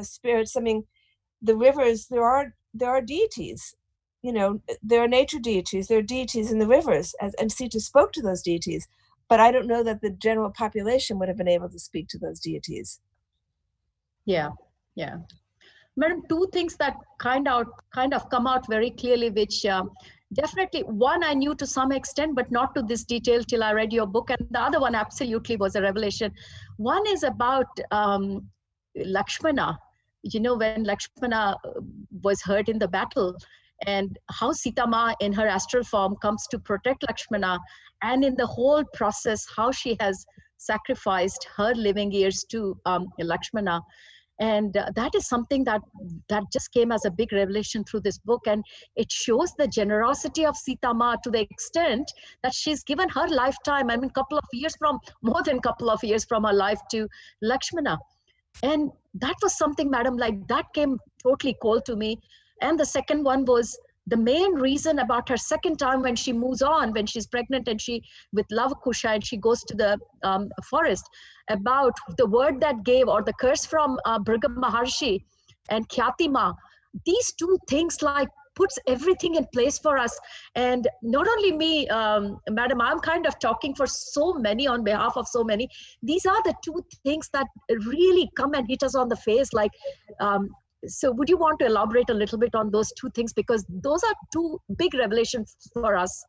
spirits. The rivers, there are deities. There are nature deities. There are deities in the rivers, and Sita spoke to those deities. But I don't know that the general population would have been able to speak to those deities. Yeah. Madam, two things that kind of come out very clearly, which definitely one I knew to some extent, but not to this detail till I read your book. And the other one absolutely was a revelation. One is about Lakshmana. When Lakshmana was hurt in the battle, and how Sita Ma in her astral form comes to protect Lakshmana, and in the whole process, how she has sacrificed her living years to Lakshmana. And that is something that just came as a big revelation through this book. And it shows the generosity of Sita Ma to the extent that she's given her lifetime, more than a couple of years from her life to Lakshmana. And that was something, madam, like that came totally cold to me. And the second one was the main reason about her second time when she moves on, when she's pregnant and she with Lavakusha and she goes to the forest, about the word that gave, or the curse from Bhrga Maharshi and Khyati Ma. These two things like puts everything in place for us. And not only me, Madam, I'm kind of talking for so many, on behalf of so many. These are the two things that really come and hit us on the face. Like, so would you want to elaborate a little bit on those two things? Because those are two big revelations for us.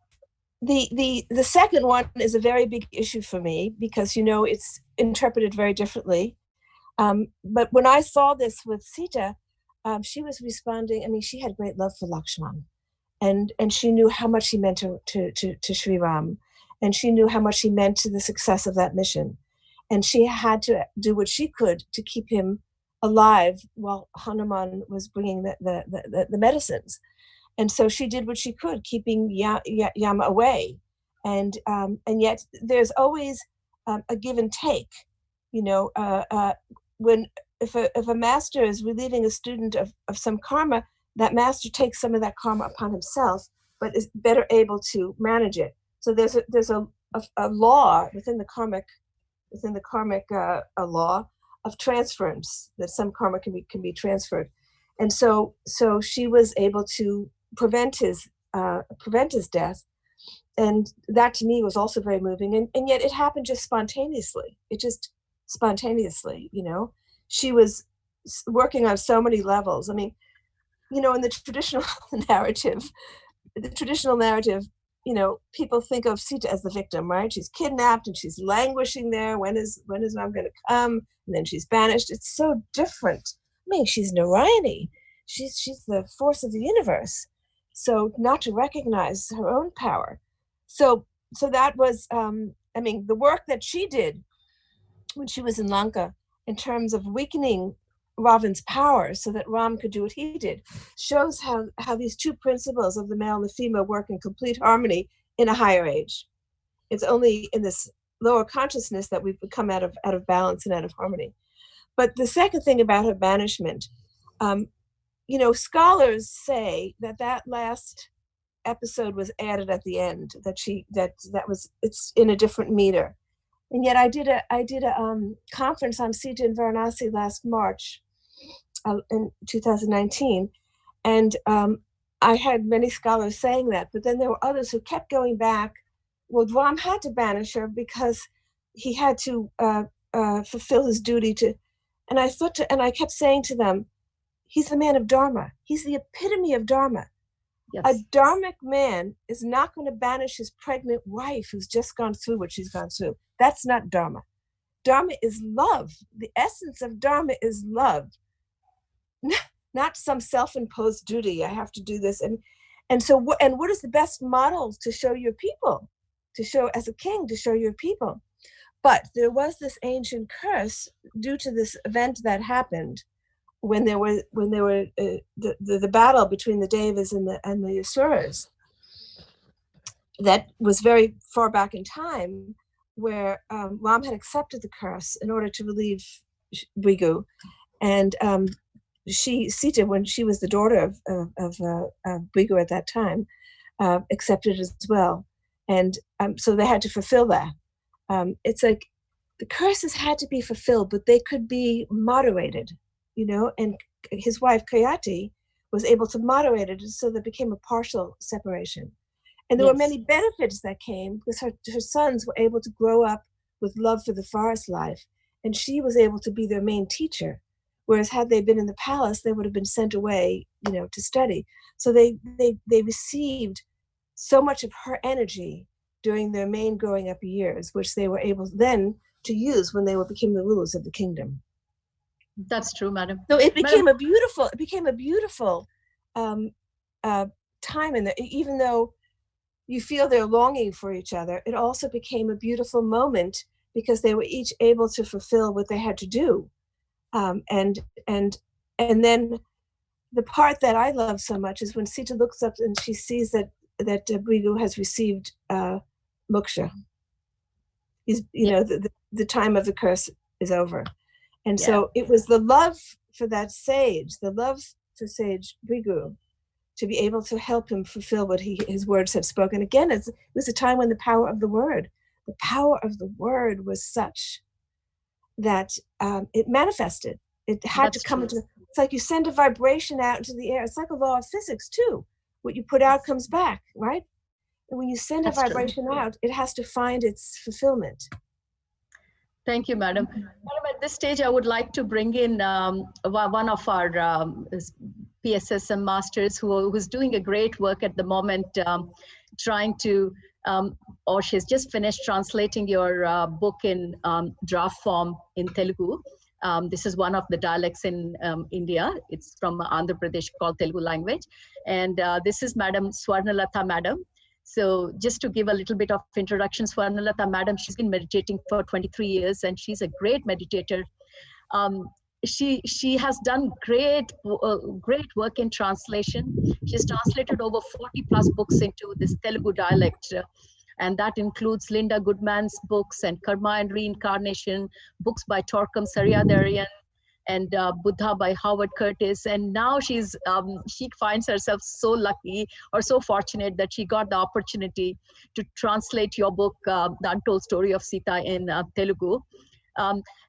The second one is a very big issue for me because, you know, it's interpreted very differently. But when I saw this with Sita, she was responding. I mean, she had great love for Lakshman, and she knew how much he meant to Sri Ram, and she knew how much he meant to the success of that mission, and she had to do what she could to keep him alive while Hanuman was bringing the medicines. And so she did what she could, keeping Yama away. And yet there's always a give and take. You know, if a master is relieving a student of some karma, that master takes some of that karma upon himself, but is better able to manage it. So there's a law within the karmic law of transference, that some karma can be transferred. And so she was able to prevent his death, and that to me was also very moving. And yet it happened just spontaneously. You know, she was working on so many levels. I mean, you know, in the traditional narrative, you know, people think of Sita as the victim, right? She's kidnapped and she's languishing there. When is Ram going to come? And then she's banished. It's so different. I mean, she's Narayani. She's the force of the universe. So not to recognize her own power. So that was, I mean, the work that she did when she was in Lanka in terms of weakening Ravan's power so that Ram could do what he did shows how these two principles of the male and the female work in complete harmony in a higher age. It's only in this lower consciousness that we've become out of balance and out of harmony. But the second thing about her banishment, you know, scholars say that last episode was added at the end, it's in a different meter. And yet I did a conference on Sita and Varanasi last March in 2019, and I had many scholars saying that, but then there were others who kept going back. Well, Ram had to banish her because he had to fulfill his duty to, and I kept saying to them, he's the man of Dharma. He's the epitome of Dharma. Yes. A dharmic man is not going to banish his pregnant wife who's just gone through what she's gone through. That's not Dharma. Dharma is love. The essence of Dharma is love, not some self-imposed duty. I have to do this. And so what is the best model to show your people, to show as a king, to show your people? But there was this ancient curse due to this event that happened when there were the battle between the Devas and the Asuras. That was very far back in time, where Ram had accepted the curse in order to relieve Brigu, and Sita, when she was the daughter of Brigu at that time, accepted it as well, and so they had to fulfill that. It's like the curses had to be fulfilled, but they could be moderated. You know, and his wife Kayati was able to moderate it so that it became a partial separation. And there were many benefits that came because her sons were able to grow up with love for the forest life, and she was able to be their main teacher. Whereas had they been in the palace, they would have been sent away, you know, to study. So they received so much of her energy during their main growing up years, which they were able then to use when they became the rulers of the kingdom. That's true, madam. So it became a beautiful time in there. Even though you feel they're longing for each other, it also became a beautiful moment because they were each able to fulfill what they had to do. And then the part that I love so much is when Sita looks up and she sees that Brigu has received moksha. He's, you know, the time of the curse is over. And so it was the love for that sage, the love for sage Brigu, to be able to help him fulfill what his words had spoken. Again, it was a time when the power of the word was such that it manifested. It had to come into, it's like you send a vibration out into the air. It's like a law of physics too. what you put out comes back, right? And when you send a That's true. vibration out, it has to find its fulfillment. Thank you, Madam. Madam, at this stage, I would like to bring in one of our PSSM masters who's doing a great work at the moment, trying to, or she's just finished translating your book in draft form in Telugu. This is one of the dialects in India. It's from Andhra Pradesh, called Telugu language. And this is Madam Swarnalata Madam. So just to give a little bit of introduction, Swarnalata Madam, she's been meditating for 23 years and she's a great meditator. She has done great work in translation. She's translated over 40 plus books into this Telugu dialect. And that includes Linda Goodman's books and Karma and Reincarnation, books by Torkam Saryadarian, and Buddha by Howard Curtis. And now she finds herself so lucky or so fortunate that she got the opportunity to translate your book, The Untold Story of Sita, in Telugu.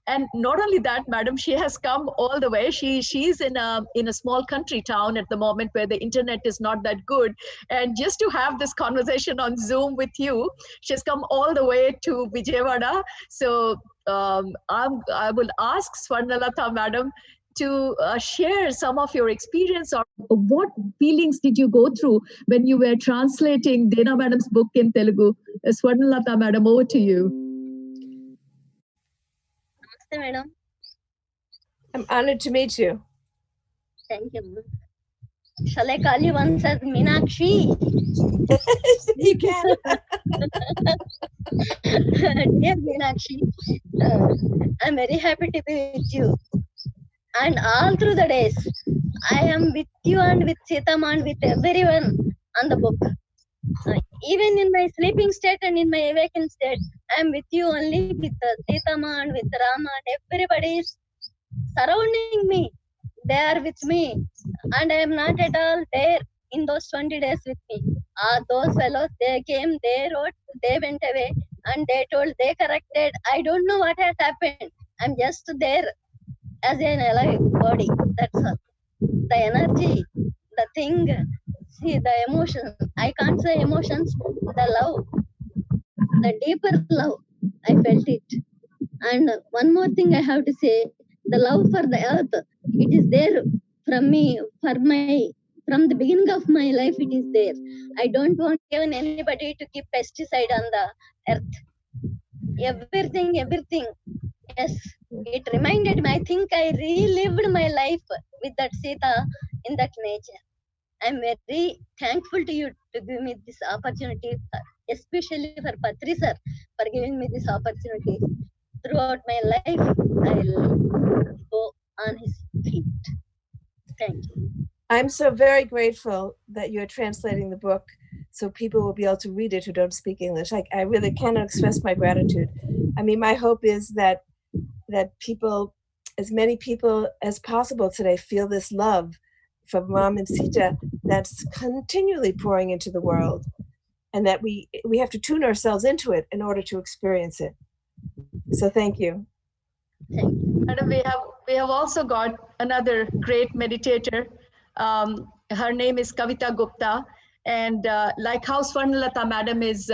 And not only that, Madam, she has come all the way. She's in a small country town at the moment where the internet is not that good. And just to have this conversation on Zoom with you, she's come all the way to Vijayawada. So I will ask Swarnalata Madam to share some of your experience, or what feelings did you go through when you were translating Dena Madam's book in Telugu. Swarnalata Madam, over to you. Namaste, Madam. I'm honored to meet you. Thank you. Shall I call you once as Meenakshi? You can. Dear Meenakshi, I'm very happy to be with you. And all through the days, I am with you and with Sita and with everyone on the book. Even in my sleeping state and in my awakened state, I am with you only, with Sita and with Rama, and everybody is surrounding me. They are with me, and I am not at all there in those 20 days with me. Those fellows, they came, they wrote, they went away, and they told, they corrected. I don't know what has happened. I'm just there as an alive body. That's all. The energy, the thing, see, the emotion. I can't say emotions, the love, the deeper love. I felt it. And one more thing I have to say, the love for the earth, it is there from me, from the beginning of my life, it is there. I don't want even anybody to keep pesticide on the earth. Everything. Yes, it reminded me. I think I relived my life with that Sita in that nature. I'm very thankful to you to give me this opportunity, especially for Patri sir, for giving me this opportunity. Throughout my life, I'll go on his feet. Thank you. I'm so very grateful that you're translating the book so people will be able to read it who don't speak English. I really cannot express my gratitude. I mean, my hope is that people, as many people as possible today, feel this love from Ram and Sita that's continually pouring into the world, and that we have to tune ourselves into it in order to experience it. So thank you. Thank you. Madam, we have also got another great meditator. Her name is Kavita Gupta, and like how Swarnalata Madam is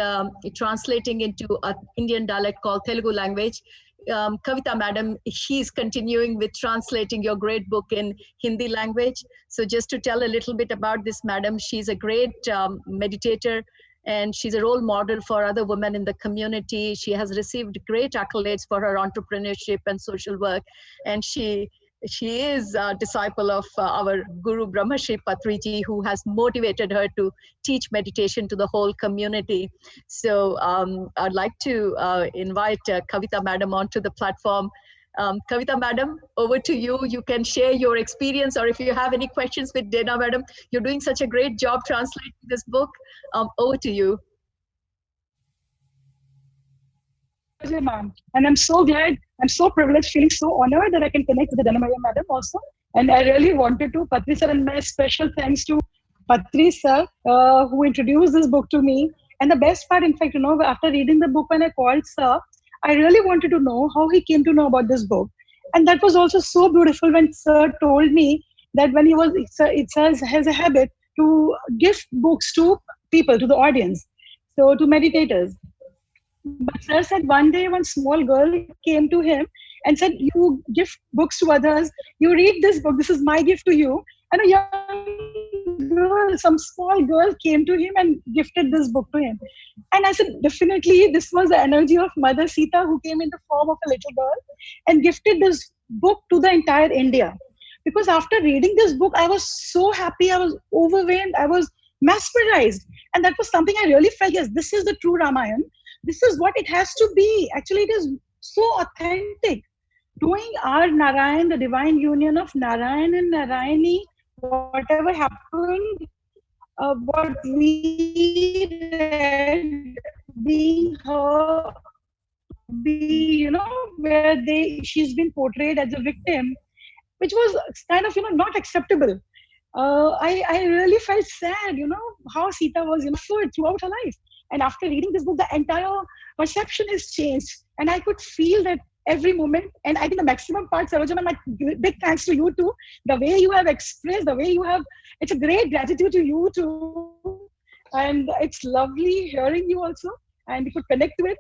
translating into an Indian dialect called Telugu language, Kavita Madam, she's continuing with translating your great book in Hindi language. So just to tell a little bit about this Madam, she's a great meditator, and she's a role model for other women in the community. She has received great accolades for her entrepreneurship and social work. And she is a disciple of our Guru Brahmarshi Patriji, who has motivated her to teach meditation to the whole community. So I'd like to invite Kavita Madam onto the platform. Kavita Madam, over to you. You can share your experience, or if you have any questions with Dena Madam. You're doing such a great job translating this book. Over to you. Ma'am. And I'm so glad, I'm so privileged, feeling so honored that I can connect with the Dena Merriam Madam also. And I really wanted to, Patri sir, and my special thanks to Patri sir, who introduced this book to me. And the best part, in fact, after reading the book, when I called sir, I really wanted to know how he came to know about this book. And that was also so beautiful when sir told me that when he was, it has a habit to gift books to people, to the audience, so to meditators. But sir said one day one small girl came to him and said, "You gift books to others. You read this book. This is my gift to you." And a young girl, some small girl, came to him and gifted this book to him. And I said, definitely, this was the energy of Mother Sita, who came in the form of a little girl and gifted this book to the entire India. Because after reading this book, I was so happy. I was overwhelmed. I was mesmerized. And that was something I really felt, yes, this is the true Ramayana. This is what it has to be. Actually, it is so authentic. Doing our Narayan, the divine union of Narayan and Narayani, whatever happened, what we read, being her, where she's been portrayed as a victim, which was kind of, not acceptable. I really felt sad, how Sita was suffered throughout her life. And after reading this book, the entire perception is changed. And I could feel that every moment. And I think the maximum part, Sarojana, my big thanks to you too. The way you have expressed, the way you have, it's a great gratitude to you too. And it's lovely hearing you also. And we could connect with.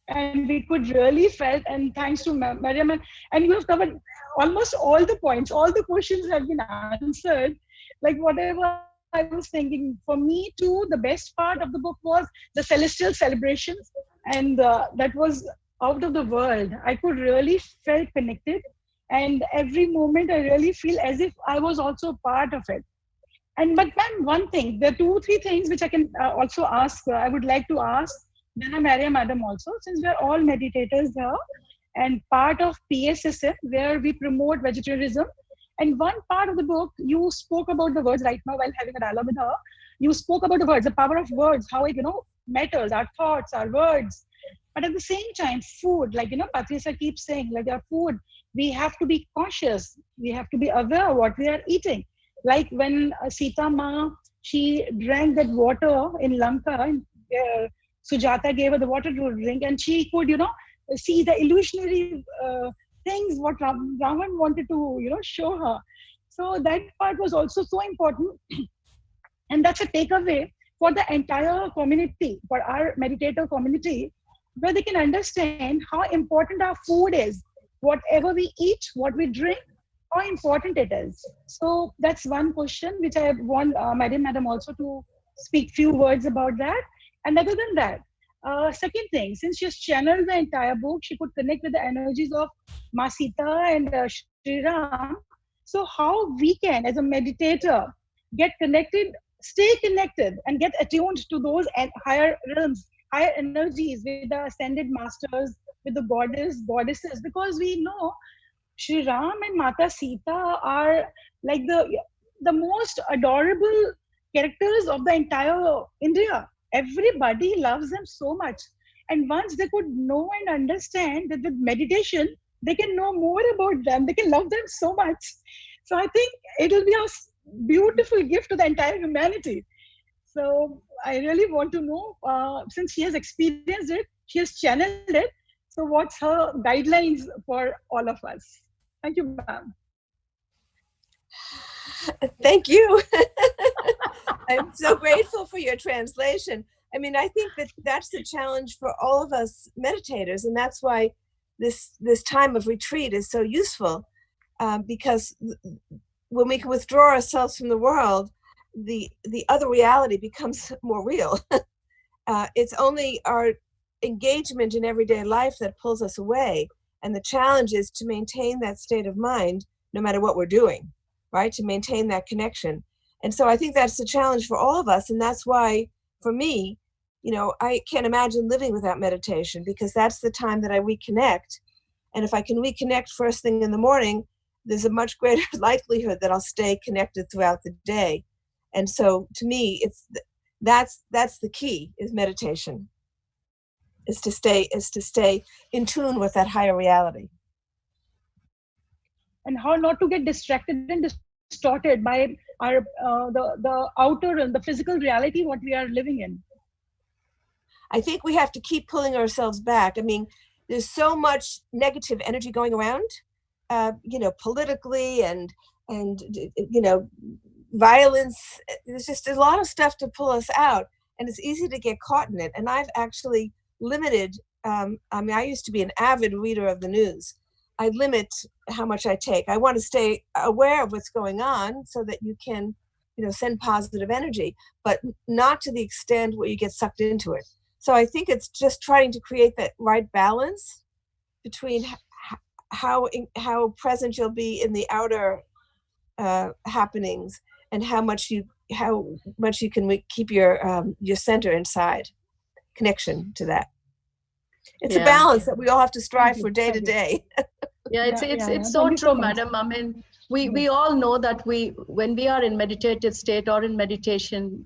And we could really felt, and thanks to Merriam, and you have covered almost all the points. All the questions have been answered. Like whatever I was thinking, for me too, the best part of the book was the celestial celebrations, and that was out of the world. I could really felt connected, and every moment I really feel as if I was also part of it. And but ma'am, one thing, there are 2-3 things which I can also ask. I would like to ask Dena Merriam Madam also, since we are all meditators here, and part of PSSM, where we promote vegetarianism. And one part of the book, you spoke about the words right now while having a dialogue with her. You spoke about the words, the power of words, how it, matters, our thoughts, our words. But at the same time, food, like, Patricia keeps saying, like our food, we have to be conscious. We have to be aware of what we are eating. Like when Sita Ma, she drank that water in Lanka, Sujata gave her the water to drink, and she could, see the illusionary things what Ravan wanted to, show her. So that part was also so important. And that's a takeaway for the entire community, for our meditator community, where they can understand how important our food is. Whatever we eat, what we drink, how important it is. So that's one question which I want Madam also to speak few words about that. And other than that, second thing, since she has channeled the entire book, she could connect with the energies of Ma Sita and Sri Ram. So how we can, as a meditator, get connected, stay connected, and get attuned to those higher realms, higher energies with the ascended masters, with the goddesses, because we know Sri Ram and Mata Sita are like the most adorable characters of the entire India. Everybody loves them so much. And once they could know and understand that with meditation, they can know more about them. They can love them so much. So I think it will be a beautiful gift to the entire humanity. So I really want to know, since she has experienced it, she has channeled it. So what's her guidelines for all of us? Thank you, ma'am. Thank you. I'm so grateful for your translation. I mean, I think that's the challenge for all of us meditators, and that's why this time of retreat is so useful, because when we can withdraw ourselves from the world, the other reality becomes more real. It's only our engagement in everyday life that pulls us away, and the challenge is to maintain that state of mind no matter what we're doing, right? To maintain that connection. And so I think that's the challenge for all of us. And that's why, for me, I can't imagine living without meditation, because that's the time that I reconnect. And if I can reconnect first thing in the morning, there's a much greater likelihood that I'll stay connected throughout the day. And so to me, that's the key, is meditation, is to stay in tune with that higher reality. And how not to get distracted and distorted by our the outer and the physical reality what we are living in. I think we have to keep pulling ourselves back. I mean, there's so much negative energy going around, politically and violence. There's just a lot of stuff to pull us out, and it's easy to get caught in it. And I've actually limited, I used to be an avid reader of the news. I limit how much I take. I want to stay aware of what's going on so that you can, send positive energy, but not to the extent where you get sucked into it. So I think it's just trying to create that right balance between how present you'll be in the outer happenings and how much you can keep your center inside, connection to that. It's a balance that we all have to strive for day to day. It's so true, madam. I mean, we all know that when we are in meditative state or in meditation,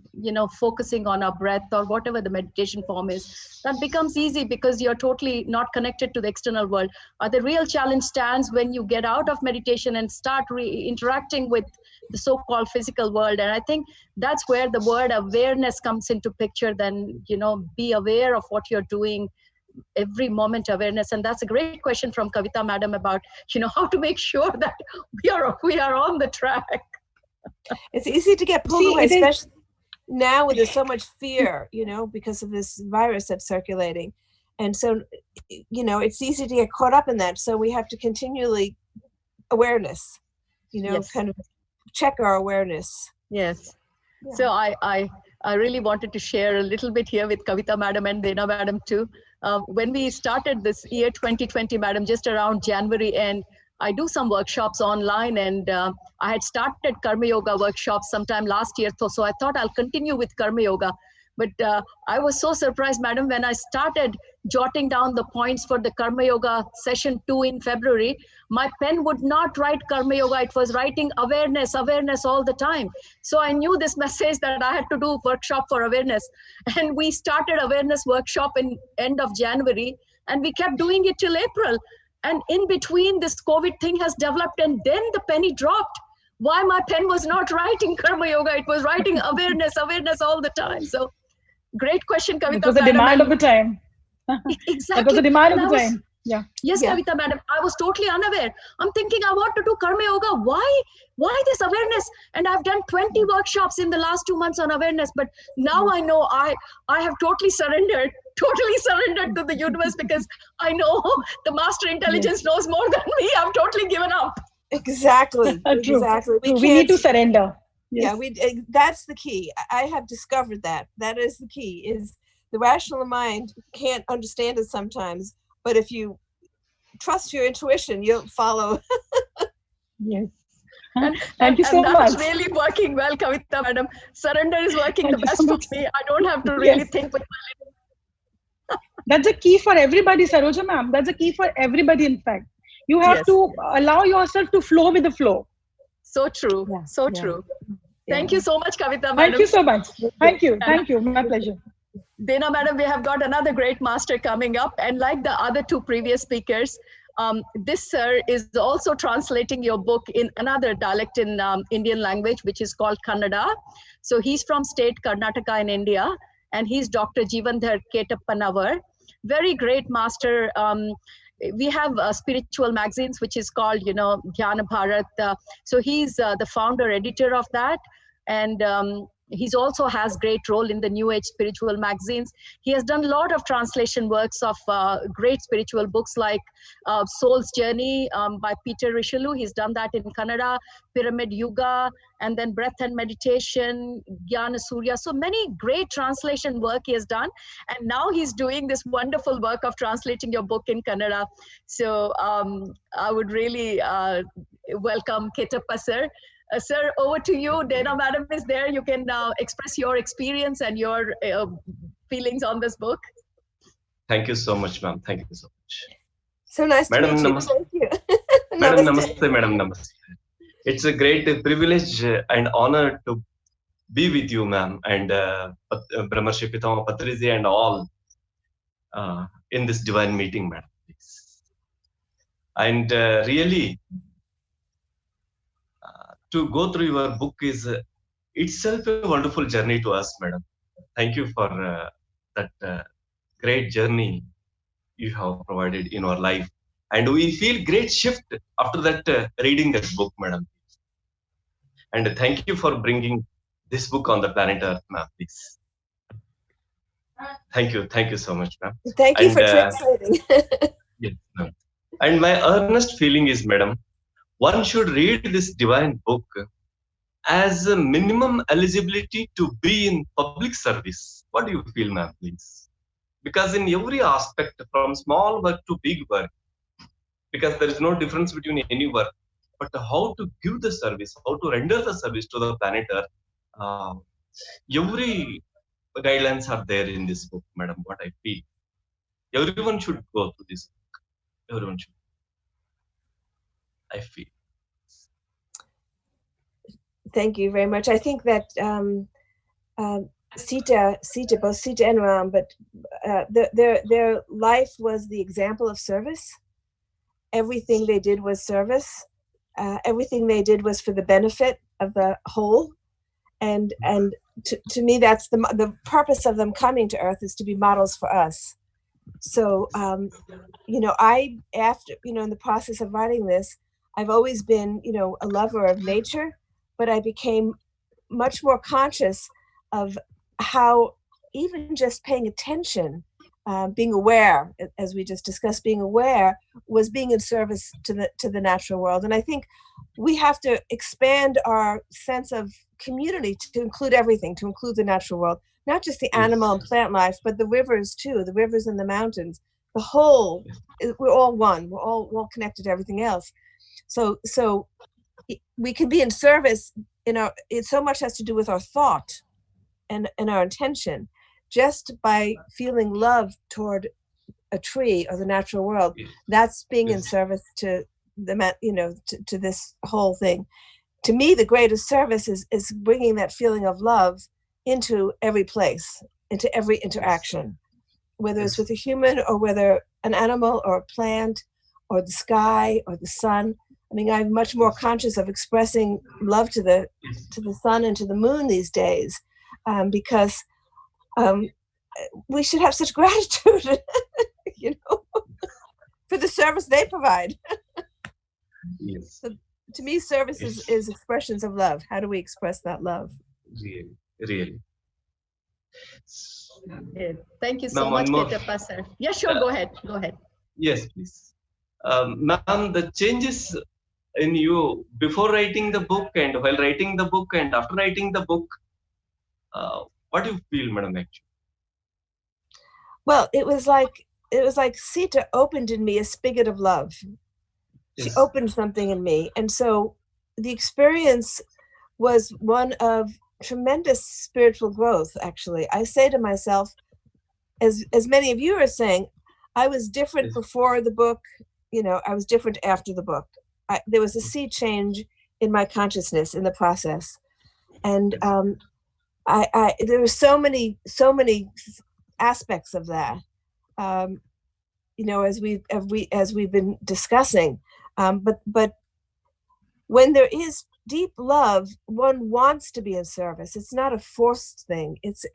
focusing on our breath or whatever the meditation form is, that becomes easy because you're totally not connected to the external world. The real challenge stands when you get out of meditation and start interacting with the so-called physical world. And I think that's where the word awareness comes into picture. Then, be aware of what you're doing, every moment awareness. And that's a great question from Kavita madam about how to make sure that we are on the track. It's easy to get pulled away, especially now when there's so much fear, because of this virus that's circulating. And so it's easy to get caught up in that. So we have to continually awareness, kind of check our awareness. Yes. So I really wanted to share a little bit here with Kavita madam and Dena madam too. When we started this year 2020, madam, just around January end, I do some workshops online, and I had started Karma Yoga workshops sometime last year. So I thought I'll continue with Karma Yoga. But I was so surprised, madam, when I started jotting down the points for the Karma Yoga session 2 in February, my pen would not write Karma Yoga. It was writing awareness all the time. So I knew this message that I had to do workshop for awareness. And we started awareness workshop in end of January, and we kept doing it till April. And in between, this COVID thing has developed, and then the penny dropped. Why my pen was not writing Karma Yoga? It was writing awareness all the time. So great question, Kavita. It was a demand of the time. Exactly. It was a demand of the time. Yeah. Yes, yeah. Kavita madam, I was totally unaware. I'm thinking I want to do Karma Yoga. Why this awareness? And I've done 20 workshops in the last 2 months on awareness. But now I know I have totally surrendered to the universe, because I know the master intelligence knows more than me. I've totally given up. Exactly. Exactly. We need to surrender. Yes. Yeah, that's the key. I have discovered that. That is the key, is the rational mind can't understand it sometimes, but if you trust your intuition, you'll follow. Yes. Thank you so much. That's really working well, Kavita madam. Surrender is working the best for me. I don't have to really think with my little. That's a key for everybody, Saroja ma'am. That's a key for everybody, in fact. You have to allow yourself to flow with the flow. So true. Yeah. So true. Thank you so much, Kavita madam. Thank you so much. Thank you. Thank you. My pleasure. Dena madam, we have got another great master coming up. And like the other 2 previous speakers, this sir is also translating your book in another dialect in Indian language, which is called Kannada. So he's from state Karnataka in India, and he's Dr. Jivandhar Ketapanavar. Very great master. We have spiritual magazines, which is called, Dhyana Bharat. So he's the founder, editor of that. And he's also has great role in the New Age spiritual magazines. He has done a lot of translation works of great spiritual books like Soul's Journey by Peter Richelieu. He's done that in Kannada, Pyramid Yuga, and then Breath and Meditation, Jnana Surya. So many great translation work he has done. And now he's doing this wonderful work of translating your book in Kannada. So I would really welcome Ketappa sir. Sir, over to you. Dena madam is there. You can express your experience and your feelings on this book. Thank you so much, ma'am. Thank you so much. So nice to meet you. Namaste. Thank you. Madam, namaste, madam, namaste. It's a great privilege and honor to be with you, ma'am, and Brahmarshi Patriji and all in this divine meeting, madam. And really, to go through your book is itself a wonderful journey to us, madam. Thank you for that great journey you have provided in our life. And we feel great shift after that reading that book, madam. And thank you for bringing this book on the planet Earth, ma'am, please. Thank you so much, ma'am. Thank you for translating. Yes, ma'am. And my earnest feeling is, madam, one should read this divine book as a minimum eligibility to be in public service. What do you feel, ma'am, please? Because in every aspect, from small work to big work, because there is no difference between any work, but how to give the service, how to render the service to the planet Earth, every guidelines are there in this book, madam, what I feel. Everyone should go through this book. Everyone should. I feel. Thank you very much. I think that both Sita and Ram, but their life was the example of service. Everything they did was service. Everything they did was for the benefit of the whole. And to me, that's the purpose of them coming to Earth, is to be models for us. So, in the process of writing this, I've always been, a lover of nature, but I became much more conscious of how even just paying attention, being aware, as we just discussed, being aware was being in service to the natural world. And I think we have to expand our sense of community to include everything, to include the natural world, not just the animal and plant life, but the rivers too, the rivers and the mountains, the whole. We're all one. We're all connected to everything else. So we can be in service. It so much has to do with our thought and our intention. Just by feeling love toward a tree or the natural world, that's being in service to to this whole thing. To me, the greatest service is bringing that feeling of love into every place, into every interaction, whether it's with a human or whether an animal or a plant or the sky or the sun. I mean, I'm much more conscious of expressing love to the sun and to the moon these days, because we should have such gratitude, for the service they provide. Yes. So, to me, service is expressions of love. How do we express that love? Really. Yeah. Thank you so much, Ketappa sir. Yeah, sure. Go ahead. Yes, please. Ma'am, the changes in you before writing the book and while writing the book and after writing the book, what do you feel, madam, actually? Well, it was like Sita opened in me a spigot of love. She opened something in me. And so the experience was one of tremendous spiritual growth, actually. I say to myself, as many of you are saying, I was different before the book, I was different after the book. There was a sea change in my consciousness in the process. And there were so many aspects of that, as we've been discussing. But when there is deep love, one wants to be in service. It's not a forced thing. It's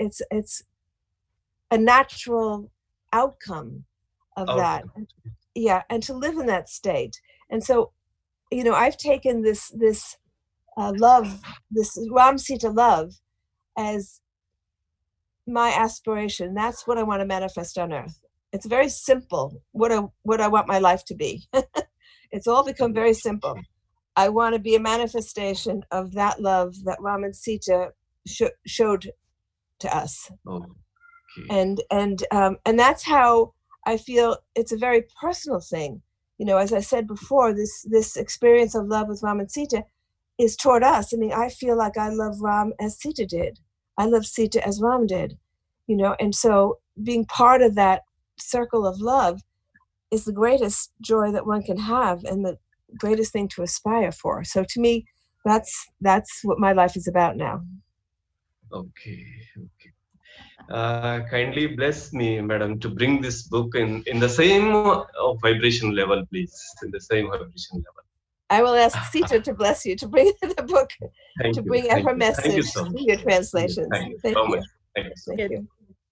a natural outcome of that. Yeah, and to live in that state. And so, I've taken this love, this Ram Sita love, as my aspiration. That's what I want to manifest on Earth. It's very simple. What I want my life to be. It's all become very simple. I want to be a manifestation of that love that Ram and Sita showed to us. And that's how I feel. It's a very personal thing. As I said before, this experience of love with Ram and Sita is toward us. I mean, I feel like I love Ram as Sita did. I love Sita as Ram did. And so being part of that circle of love is the greatest joy that one can have and the greatest thing to aspire for. So to me, that's what my life is about now. Okay. Kindly bless me, madam, to bring this book in the same vibration level, please. In the same vibration level. I will ask Sita to bless you, to bring the book, bring her message to your translations. Thank you so much.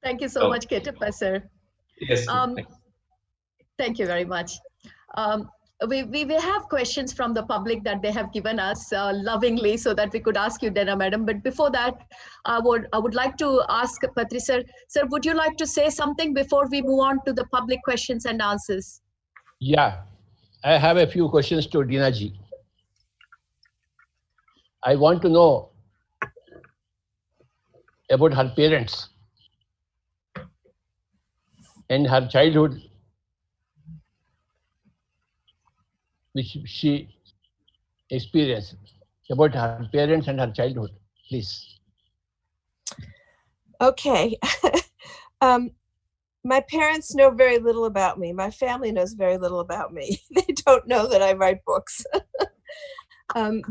Thank you so much, Ketappa sir. Yes. Thank you very much. we have questions from the public that they have given us lovingly, so that we could ask you, Dena Madam. But before that, I would like to ask Patri sir. Sir, would you like to say something before we move on to the public questions and answers? Yeah, I have a few questions to Dina ji. I want to know about her parents and her childhood, which she experienced, about her parents and her childhood, please. Okay. My parents know very little about me. My family knows very little about me. They don't know that I write books. I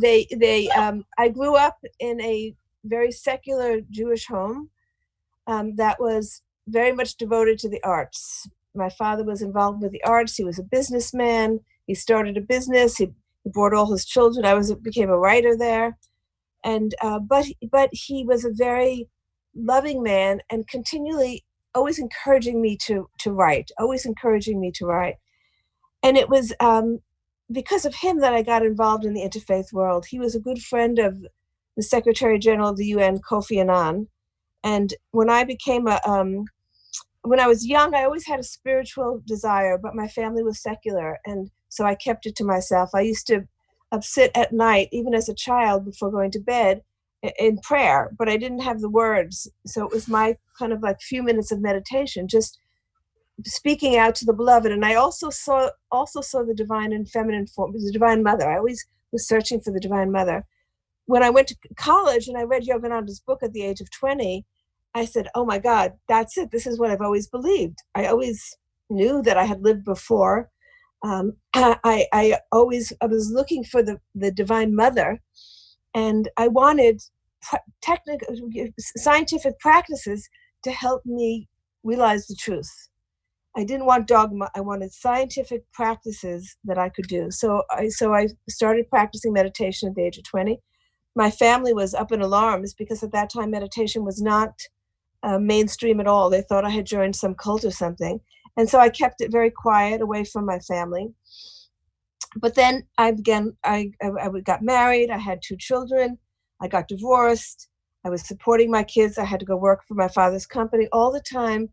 grew up in a very secular Jewish home that was very much devoted to the arts. My father was involved with the arts. He was a businessman. He started a business. He brought all his children. I became a writer there, and but he was a very loving man and continually always encouraging me to write. And it was because of him that I got involved in the interfaith world. He was a good friend of the Secretary General of the UN, Kofi Annan. And when I became when I was young, I always had a spiritual desire, but my family was secular. And so I kept it to myself. I used to sit at night, even as a child, before going to bed in prayer, but I didn't have the words. So it was my kind of like few minutes of meditation, just speaking out to the beloved. And I also saw the divine and feminine form, the divine mother. I always was searching for the divine mother. When I went to college and I read Yogananda's book at the age of 20, I said, oh my God, that's it. This is what I've always believed. I always knew that I had lived before. I was looking for the divine mother, and I wanted scientific practices to help me realize the truth. I didn't want dogma. I wanted scientific practices that I could do. So I started practicing meditation at the age of 20. My family was up in alarms because at that time meditation was not mainstream at all. They thought I had joined some cult or something. And so I kept it very quiet, away from my family. But then I got married. I had 2 children. I got divorced. I was supporting my kids. I had to go work for my father's company all the time,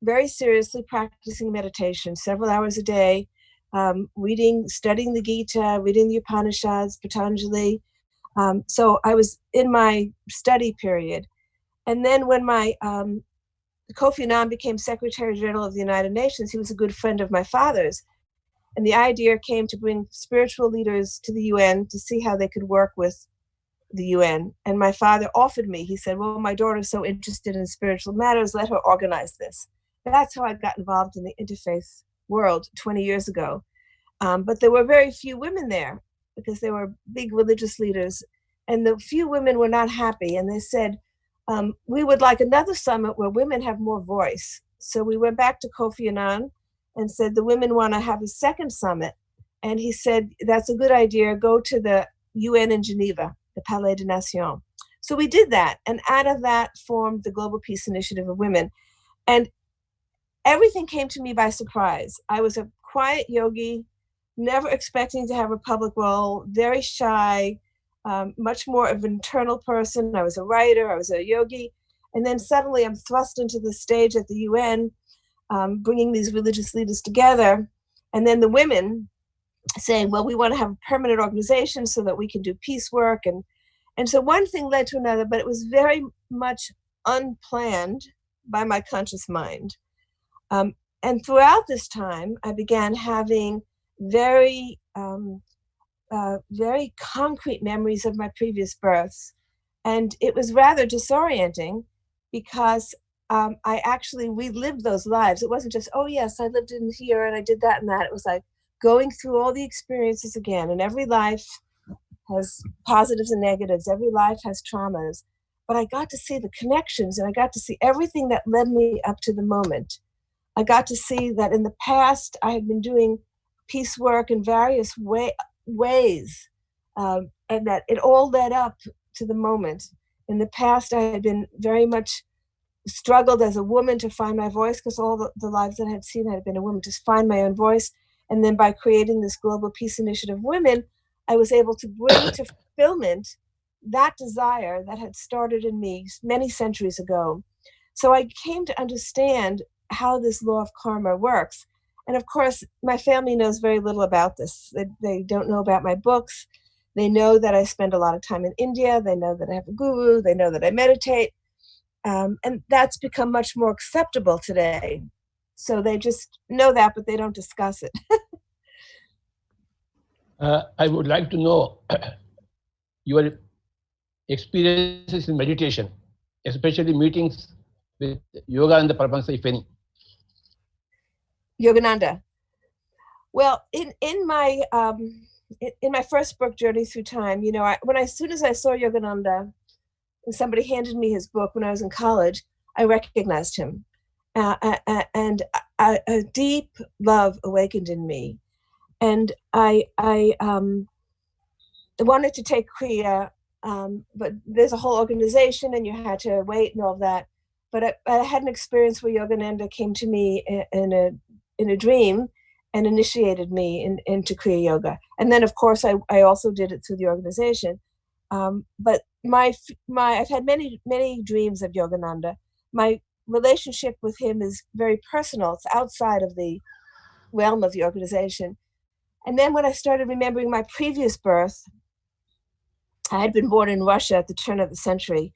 very seriously practicing meditation, several hours a day, studying the Gita, reading the Upanishads, Patanjali. So I was in my study period. And then when my Kofi Annan became Secretary General of the United Nations, he was a good friend of my father's. And the idea came to bring spiritual leaders to the UN to see how they could work with the UN. And my father offered me, he said, well, my daughter's so interested in spiritual matters, let her organize this. And that's how I got involved in the interfaith world 20 years ago. But there were very few women there because they were big religious leaders. And the few women were not happy. And they said, we would like another summit where women have more voice. So we went back to Kofi Annan and said, the women want to have a second summit. And he said, that's a good idea. Go to the UN in Geneva, the Palais des Nations. So we did that. And out of that formed the Global Peace Initiative of Women. And everything came to me by surprise. I was a quiet yogi, never expecting to have a public role, very shy, much more of an internal person. I was a writer, I was a yogi. And then suddenly I'm thrust into the stage at the UN, bringing these religious leaders together. And then the women saying, well, we want to have a permanent organization so that we can do peace work. And so one thing led to another, but it was very much unplanned by my conscious mind. And throughout this time, I began having very concrete memories of my previous births. And it was rather disorienting because I actually relived those lives. It wasn't just, oh yes, I lived in here and I did that and that. It was like going through all the experiences again. And every life has positives and negatives. Every life has traumas. But I got to see the connections and I got to see everything that led me up to the moment. I got to see that in the past, I had been doing peace work in various ways, and that it all led up to the moment. In the past, I had been very much struggled as a woman to find my voice because all the lives that I had seen, I had been a woman to find my own voice. And then by creating this Global Peace Initiative Women, I was able to bring to fulfillment that desire that had started in me many centuries ago. So I came to understand how this law of karma works. And of course, my family knows very little about this. They don't know about my books. They know that I spend a lot of time in India. They know that I have a guru. They know that I meditate. And that's become much more acceptable today. So they just know that, but they don't discuss it. I would like to know your experiences in meditation, especially meetings with yoga and the Paramahansa, if any. Yogananda. Well, in my first book, Journey Through Time, you know, as soon as I saw Yogananda, and somebody handed me his book when I was in college, I recognized him, and a deep love awakened in me, and I wanted to take Kriya, but there's a whole organization, and you had to wait and all that. But I had an experience where Yogananda came to me in a dream and initiated me into Kriya Yoga. And then, of course, I also did it through the organization. But I've had many dreams of Yogananda. My relationship with him is very personal. It's outside of the realm of the organization. And then when I started remembering my previous birth, I had been born in Russia at the turn of the century,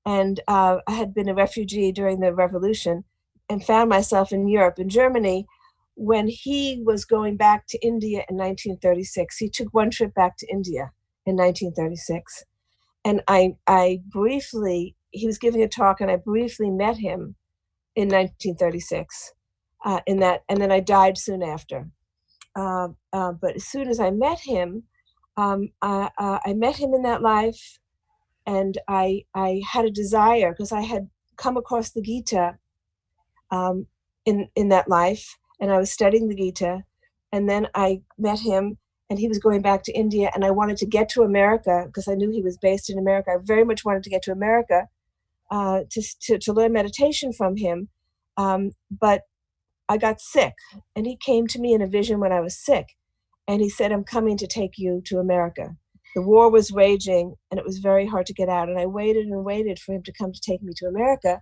and I had been a refugee during the revolution and found myself in Europe, in Germany, when he was going back to India in 1936. He took one trip back to India in 1936. And he was giving a talk, and I briefly met him in 1936 and then I died soon after. But as soon as I met him, I met him in that life, and I had a desire, because I had come across the Gita in that life, and I was studying the Gita, and then I met him, and he was going back to India, and I wanted to get to America because I knew he was based in America. I very much wanted to get to America to learn meditation from him, but I got sick, and he came to me in a vision when I was sick, and he said, "I'm coming to take you to America." The war was raging, and it was very hard to get out, and I waited and waited for him to come to take me to America,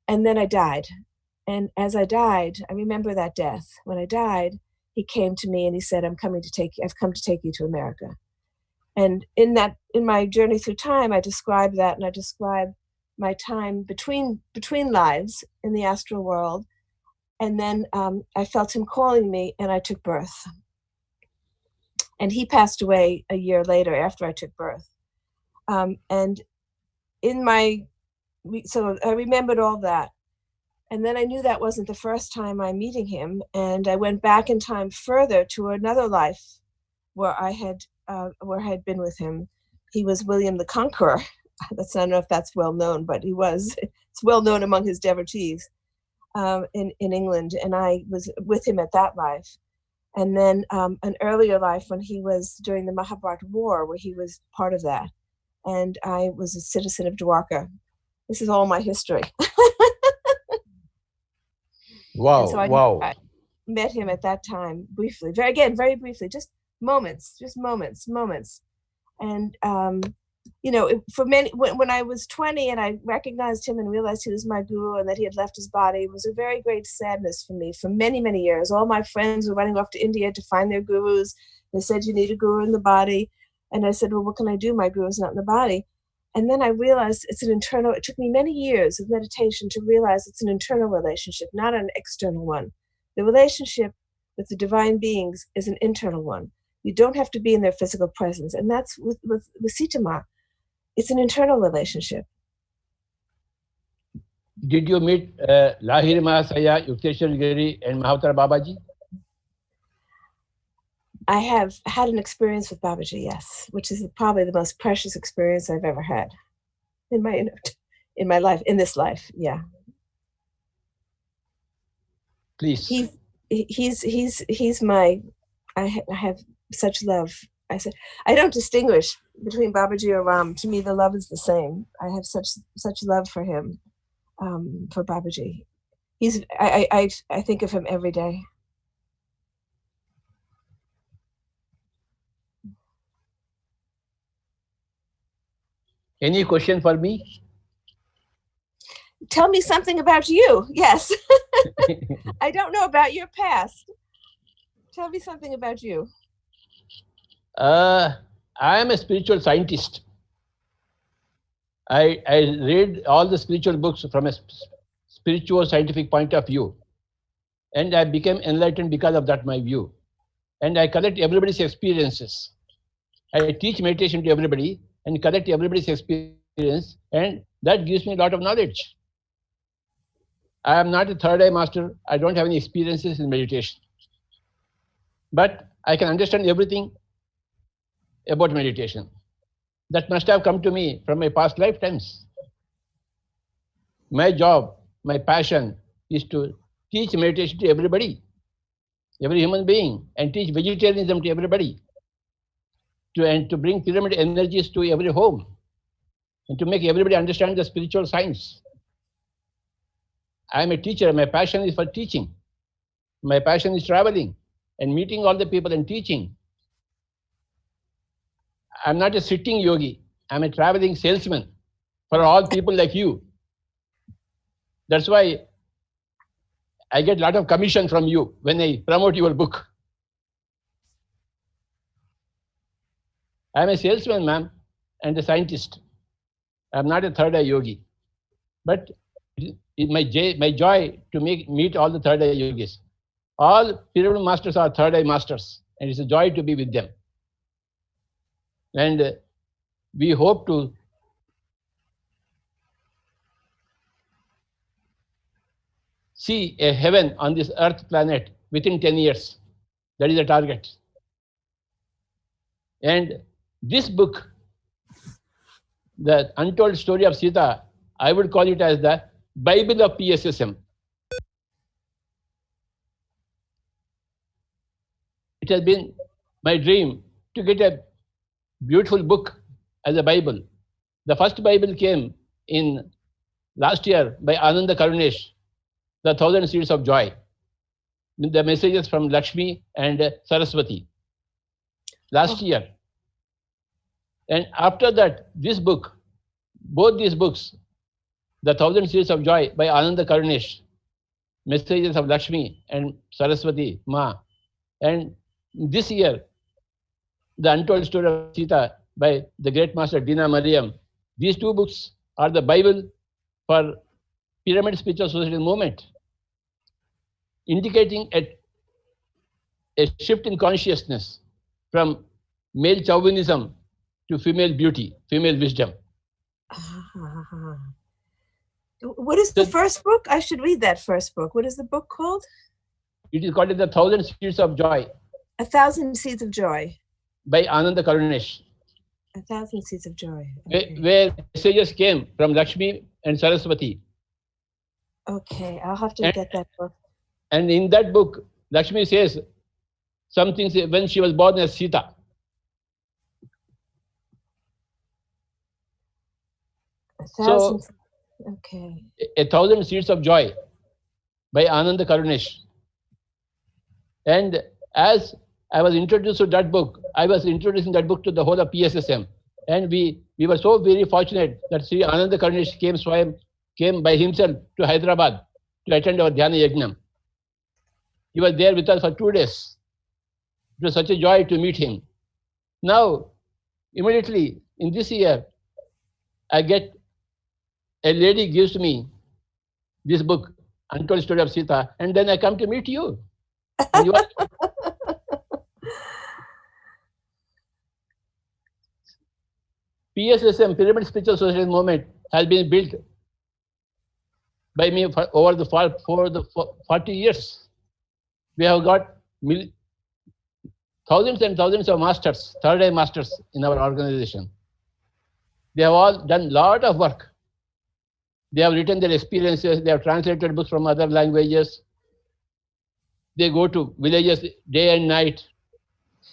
and then I died. And as I died, I remember that death. When I died, he came to me and he said, I've come to take you to America. And in my journey through time, I describe that, and I describe my time between lives in the astral world. And then I felt him calling me, and I took birth. And he passed away a year later after I took birth. And so I remembered all that. And then I knew that wasn't the first time I'm meeting him. And I went back in time further to another life where I had been with him. He was William the Conqueror. I don't know if that's well known, but he was. It's well known among his devotees in England. And I was with him at that life. And then an earlier life when he was during the Mahabharata War, where he was part of that. And I was a citizen of Dwarka. This is all my history. Wow, so I met him at that time briefly, very briefly, just moments. And, for many, when I was 20 and I recognized him and realized he was my guru and that he had left his body, it was a very great sadness for me for many, many years. All my friends were running off to India to find their gurus. They said, you need a guru in the body. And I said, well, what can I do? My guru's not in the body. And then I realized it took me many years of meditation to realize it's an internal relationship, not an external one. The relationship with the divine beings is an internal one. You don't have to be in their physical presence. And that's with Sita Ma. It's an internal relationship. Did you meet Lahiri Mahasaya, Yukteswar Giri, and Mahavtar Babaji? I have had an experience with Babaji, yes, which is probably the most precious experience I've ever had in my life, in this life. Yeah. Please. He's my. I have such love. I said I don't distinguish between Babaji or Ram. To me, the love is the same. I have such love for him, for Babaji. I think of him every day. Any question for me? Tell me something about you. Yes. I don't know about your past. Tell me something about you. I am a spiritual scientist. I read all the spiritual books from a spiritual scientific point of view. And I became enlightened because of that, my view. And I collect everybody's experiences. I teach meditation to everybody and collect everybody's experience, and that gives me a lot of knowledge. I am not a third eye master. I don't have any experiences in meditation. But I can understand everything about meditation. That must have come to me from my past lifetimes. My job, my passion is to teach meditation to everybody, every human being, and teach vegetarianism to everybody, and to bring pyramid energies to every home, and to make everybody understand the spiritual science. I am a teacher. My passion is for teaching. My passion is traveling and meeting all the people and teaching. I'm not a sitting yogi. I'm a traveling salesman for all people like you. That's why I get a lot of commission from you when I promote your book. I'm a salesman, ma'am, and a scientist. I'm not a third eye yogi. But it's my joy to meet all the third eye yogis. All pyramid masters are third eye masters, and it's a joy to be with them. And we hope to see a heaven on this earth planet within 10 years. That is the target. And this book, the Untold Story of Sita, I would call it as the Bible of PSSM. It has been my dream to get a beautiful book as a Bible. The first Bible came in last year by Ananda Karunesh, The Thousand Seeds of Joy, with the messages from Lakshmi and Saraswati last year. And after that, this book, both these books, The Thousand Seeds of Joy by Ananda Karunesh, Messages of Lakshmi and Saraswati Ma, and this year, The Untold Story of Sita by the great master Dena Merriam. These two books are the Bible for Pyramid Spiritual Society movement, indicating a shift in consciousness from male chauvinism to female beauty, female wisdom. What is the first book? I should read that first book. What is the book called? It is called The Thousand Seeds of Joy. 1,000 Seeds of Joy. By Ananda Karunesh. 1,000 Seeds of Joy. Okay. Where messages came from Lakshmi and Saraswati. Okay, I'll have to get that book. And in that book, Lakshmi says something when she was born as Sita. So, okay. 1,000 Seeds of Joy by Ananda Karunesh. And as I was introduced to that book, I was introducing that book to the whole of PSSM. And we were so very fortunate that Sri Ananda Karunesh came by himself to Hyderabad to attend our Dhyana Yagnam. He was there with us for 2 days. It was such a joy to meet him. Now, immediately in this year, a lady gives me this book, Untold Story of Sita, and then I come to meet you. And you are PSSM, Pyramid Spiritual Society movement, has been built by me for the 40 years. We have got thousands and thousands of masters, third eye masters in our organization. They have all done a lot of work. They have written their experiences. They have translated books from other languages. They go to villages day and night,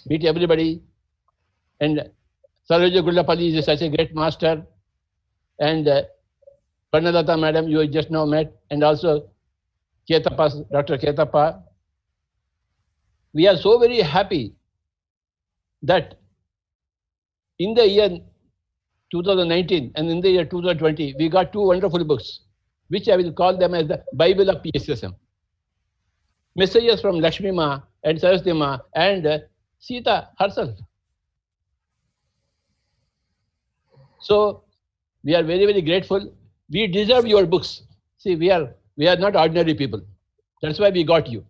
meet everybody. And Saroja Gullapalli is such a great master. And Pranalata madam, you just now met. And also Ketapa, Dr. Ketapa. We are so very happy that in the year 2019 and in the year 2020, we got two wonderful books, which I will call them as the Bible of PSSM. Messages from Lakshmi Ma and Saraswati Ma and Sita herself. So we are very, very grateful. We deserve your books. See, we are not ordinary people. That's why we got you.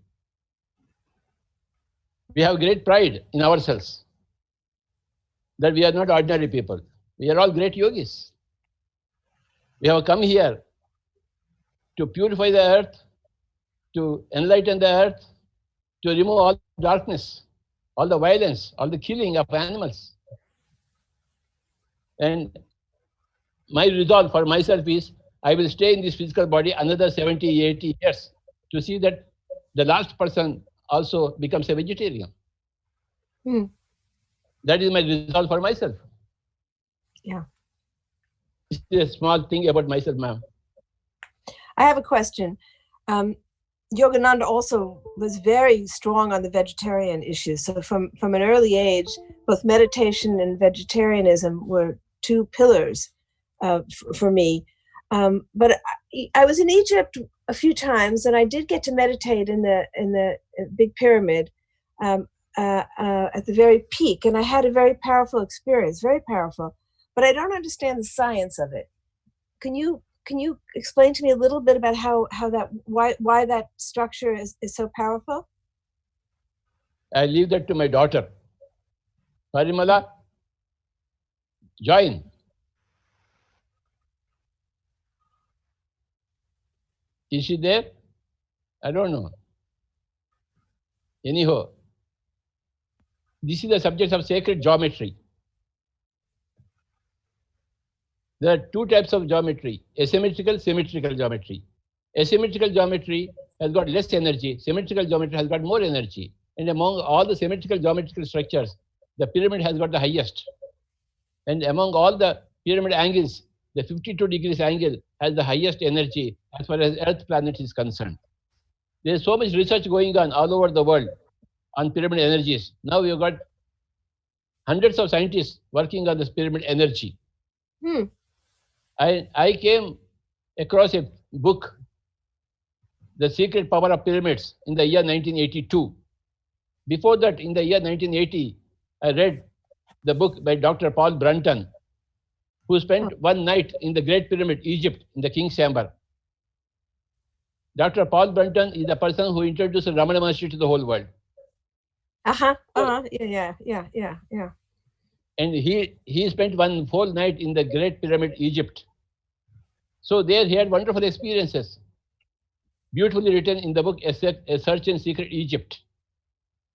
We have great pride in ourselves that we are not ordinary people. We are all great yogis. We have come here to purify the earth, to enlighten the earth, to remove all darkness, all the violence, all the killing of animals. And my resolve for myself is, I will stay in this physical body another 70, 80 years to see that the last person also becomes a vegetarian. That is my resolve for myself. Yeah. This is a small thing about myself, ma'am. I have a question. Yogananda also was very strong on the vegetarian issue. So from an early age, both meditation and vegetarianism were two pillars for me. But I was in Egypt a few times, and I did get to meditate in the Big Pyramid at the very peak, and I had a very powerful experience, very powerful. But I don't understand the science of it. Can you explain to me a little bit about why that structure is so powerful? I leave that to my daughter. Parimala, join. Is she there? I don't know. Anyhow, this is the subject of sacred geometry. There are two types of geometry: asymmetrical, symmetrical geometry. Asymmetrical geometry has got less energy. Symmetrical geometry has got more energy. And among all the symmetrical geometrical structures, the pyramid has got the highest. And among all the pyramid angles, the 52 degrees angle has the highest energy as far as Earth planet is concerned. There is so much research going on all over the world on pyramid energies. Now we have got hundreds of scientists working on this pyramid energy. I came across a book, The Secret Power of Pyramids, in the year 1982. Before that, in the year 1980, I read the book by Dr. Paul Brunton, who spent one night in the Great Pyramid, Egypt, in the King's Chamber. Dr. Paul Brunton is the person who introduced Ramana Maharshi to the whole world. Yeah. And he spent one whole night in the Great Pyramid, Egypt. So there he had wonderful experiences, beautifully written in the book, A Search in Secret Egypt.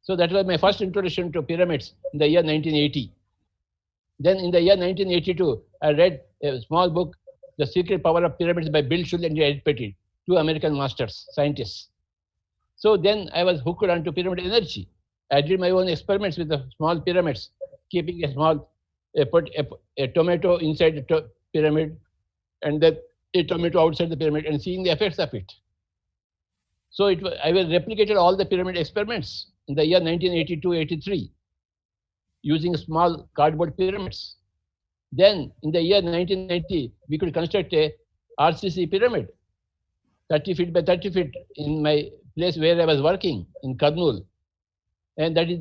So that was my first introduction to pyramids in the year 1980. Then in the year 1982, I read a small book, The Secret Power of Pyramids by Bill Schull and Ed Pettit, two American masters, scientists. So then I was hooked onto pyramid energy. I did my own experiments with the small pyramids, keeping put a tomato inside the pyramid and then a tomato outside the pyramid and seeing the effects of it. So I replicated all the pyramid experiments in the year 1982-83 using small cardboard pyramids. Then in the year 1990, we could construct a RCC pyramid, 30 feet by 30 feet in my place where I was working in Kurnool. And that is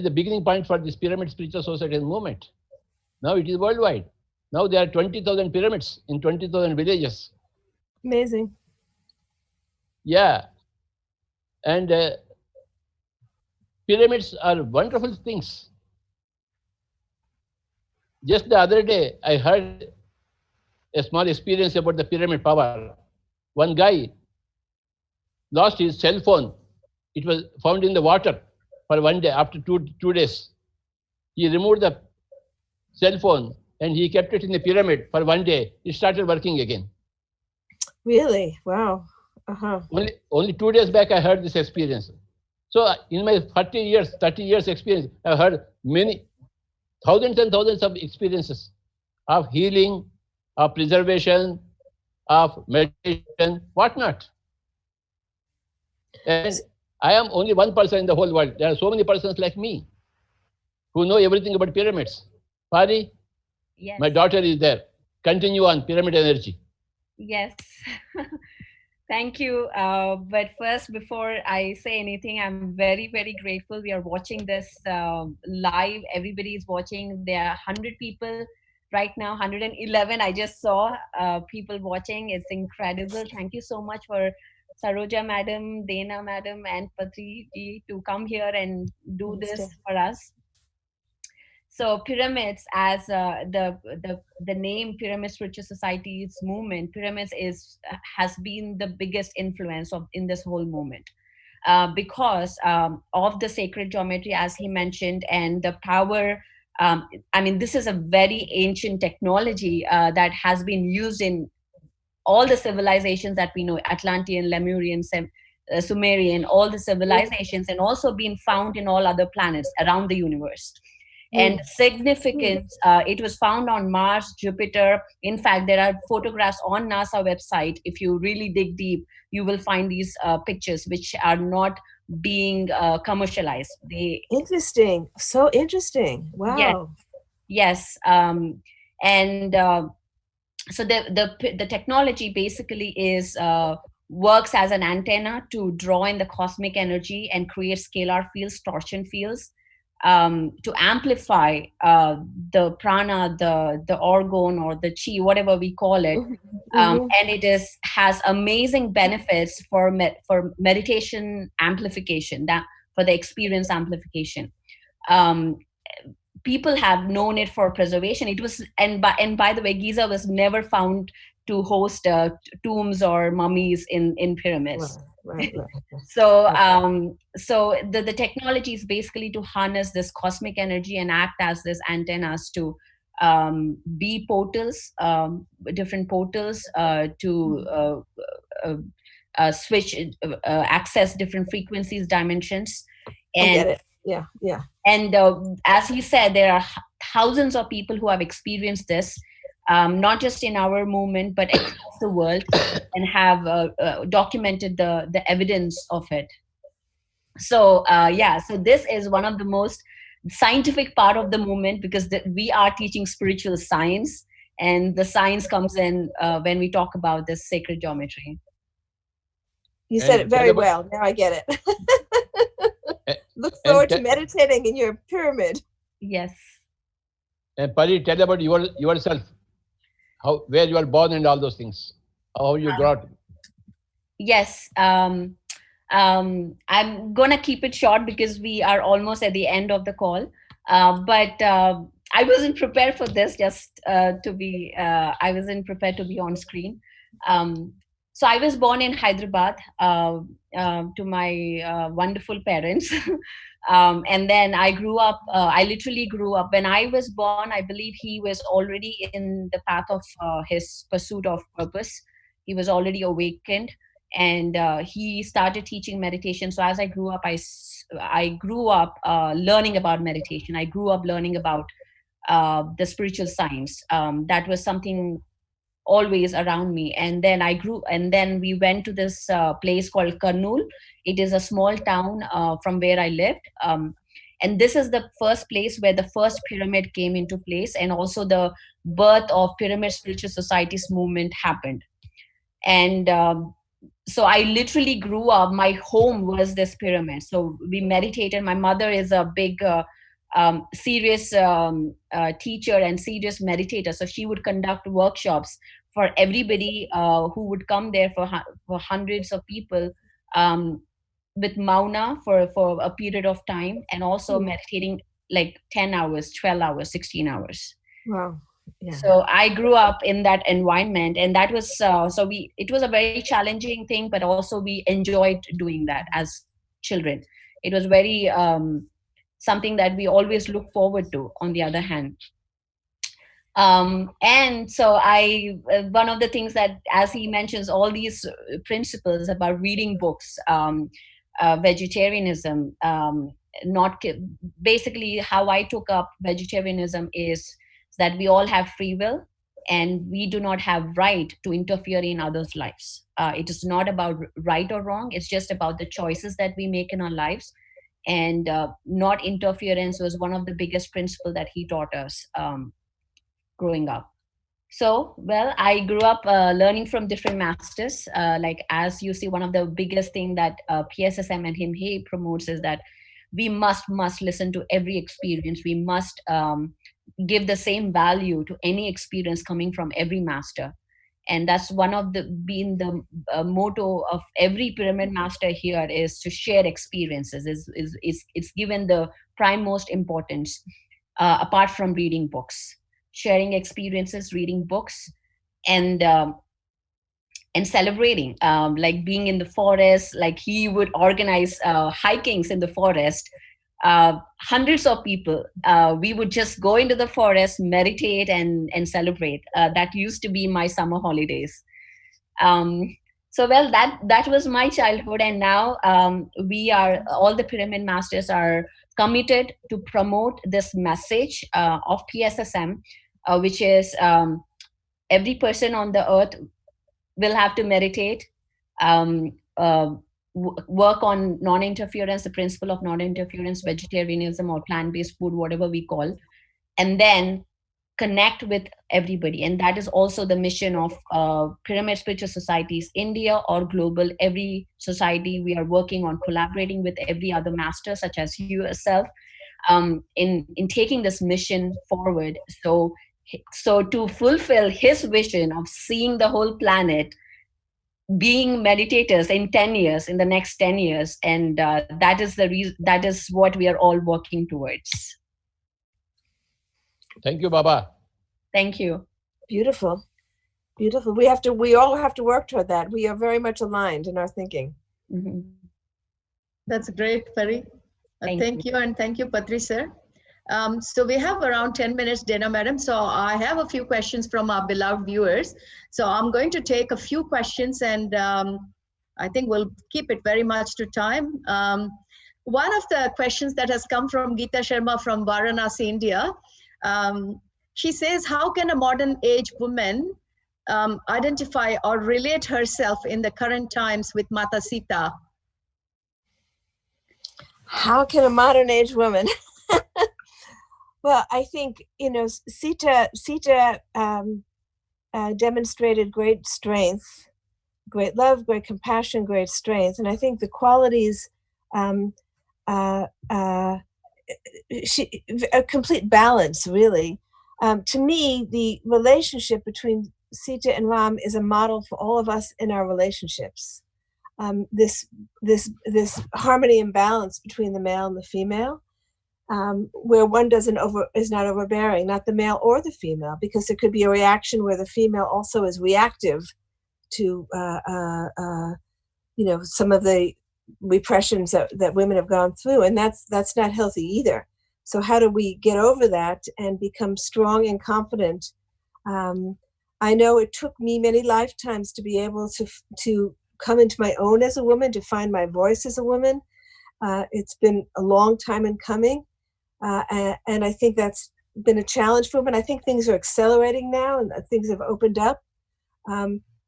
the beginning point for this pyramid spiritual society movement. Now it is worldwide. Now there are 20,000 pyramids in 20,000 villages. Amazing. Yeah. And pyramids are wonderful things. Just the other day, I heard a small experience about the pyramid power. One guy lost his cell phone. It was found in the water for one day. After two days, he removed the cell phone and he kept it in the pyramid for one day. It started working again. Really? Wow. Only 2 days back, I heard this experience. So in my 30 years experience, I've heard many, thousands and thousands of experiences of healing, of preservation, of meditation, whatnot. And I am only one person in the whole world. There are so many persons like me who know everything about pyramids. Pari, Yes. My daughter is there. Continue on pyramid energy. Yes. Thank you. But first, before I say anything, I'm very, very grateful. We are watching this live. Everybody is watching. There are 100 people right now, 111. I just saw people watching. It's incredible. Thank you so much for Saroja Madam, Dena Madam, and Patriji to come here and do this for us. So pyramids, as the name Pyramid Spiritual Society's movement, pyramids has been the biggest influence in this whole movement. Because of the sacred geometry, as he mentioned, and the power. I mean, this is a very ancient technology that has been used in all the civilizations that we know: Atlantean, Lemurian, Sumerian, all the civilizations, and also been found in all other planets around the universe. And significance, it was found on Mars, Jupiter. In fact, there are photographs on NASA website. If you really dig deep, you will find these pictures which are not being commercialized. Interesting. So interesting. Wow. Yes. And so the technology basically is works as an antenna to draw in the cosmic energy and create scalar fields, torsion fields, to amplify the prana, the orgone, or the chi, whatever we call it. And it has amazing benefits for meditation amplification, that for the experience amplification. People have known it for preservation. It was, and by the way, Giza was never found to host tombs or mummies in pyramids. Right. So the technology is basically to harness this cosmic energy and act as this antennas to be portals, different portals to switch, access different frequencies, dimensions. And I get it. Yeah. And as he said, there are thousands of people who have experienced this, not just in our movement, but across the world, and have documented the evidence of it. So so this is one of the most scientific part of the movement, because we are teaching spiritual science, and the science comes in when we talk about this sacred geometry. You said it very well. Now I get it. Look forward to meditating in your pyramid. Yes. And Pari, tell about yourself. Where you are born and all those things. How you grew up. Yes. I'm gonna keep it short because we are almost at the end of the call. But I wasn't prepared for this. I wasn't prepared to be on screen. So I was born in Hyderabad to my wonderful parents. And then I grew up, I literally grew up. When I was born, I believe he was already in the path of his pursuit of purpose. He was already awakened, and he started teaching meditation. So as I grew up, I grew up learning about meditation. I grew up learning about the spiritual science. That was something always around me. And then we went to this place called Kurnool. It is a small town from where I lived. And this is the first place where the first pyramid came into place, and also the birth of Pyramid Spiritual Society's movement happened. And so I literally grew up, my home was this pyramid. So we meditated. My mother is a big serious teacher and serious meditator. So she would conduct workshops for everybody who would come there, for hundreds of people, with mauna for a period of time, and also meditating like 10 hours, 12 hours, 16 hours. Wow. Yeah. So I grew up in that environment, and that was it was a very challenging thing, but also we enjoyed doing that as children. It was very something that we always look forward to, on the other hand. And so one of the things that, as he mentions, all these principles about reading books, vegetarianism, basically how I took up vegetarianism is that we all have free will, and we do not have right to interfere in others' lives. It is not about right or wrong. It's just about the choices that we make in our lives. And not interference was one of the biggest principles that he taught us. growing up. So, well, I grew up learning from different masters. Like, as you see, one of the biggest thing that PSSM and Himhe promotes is that we must listen to every experience. We must give the same value to any experience coming from every master. And that's one of the being the motto of every pyramid master here, is to share experiences. It's given the prime most importance, apart from reading books. Sharing experiences, reading books, and celebrating, like being in the forest. Like, he would organize hikings in the forest. Hundreds of people. We would just go into the forest, meditate, and celebrate. That used to be my summer holidays. So, well, that was my childhood, and now we are, all the pyramid masters are committed to promote this message of PSSM, which is every person on the earth will have to meditate, work on non-interference, the principle of non-interference, vegetarianism, or plant-based food, whatever we call, and then connect with everybody. And that is also the mission of Pyramid Spiritual Societies, India or global. Every society, we are working on collaborating with every other master, such as you yourself, in taking this mission forward. So to fulfill his vision of seeing the whole planet, being meditators in 10 years, in the next 10 years, and that is the reason, that is what we are all working towards. Thank you, Baba. Thank you. Beautiful. Beautiful. We all have to work toward that. We are very much aligned in our thinking. Mm-hmm. That's great, Pari. Thank you, and thank you, Patri sir. So we have around 10 minutes, Dena Madam. So I have a few questions from our beloved viewers. So I'm going to take a few questions, and I think we'll keep it very much to time. One of the questions that has come from Geeta Sharma from Varanasi, India. She says, how can a modern age woman identify or relate herself in the current times with Mata Sita? How can a modern age woman? Well, I think, Sita demonstrated great strength, great love, great compassion, great strength. And I think the qualities, a complete balance, really. To me, the relationship between Sita and Ram is a model for all of us in our relationships. This harmony and balance between the male and the female, where one is not overbearing, not the male or the female, because there could be a reaction where the female also is reactive to some of the repressions that women have gone through, and that's not healthy either. So how do we get over that and become strong and confident? I know it took me many lifetimes to be able to come into my own as a woman, to find my voice as a woman. It's been a long time in coming, and I think that's been a challenge for women. I think things are accelerating now, and things have opened up.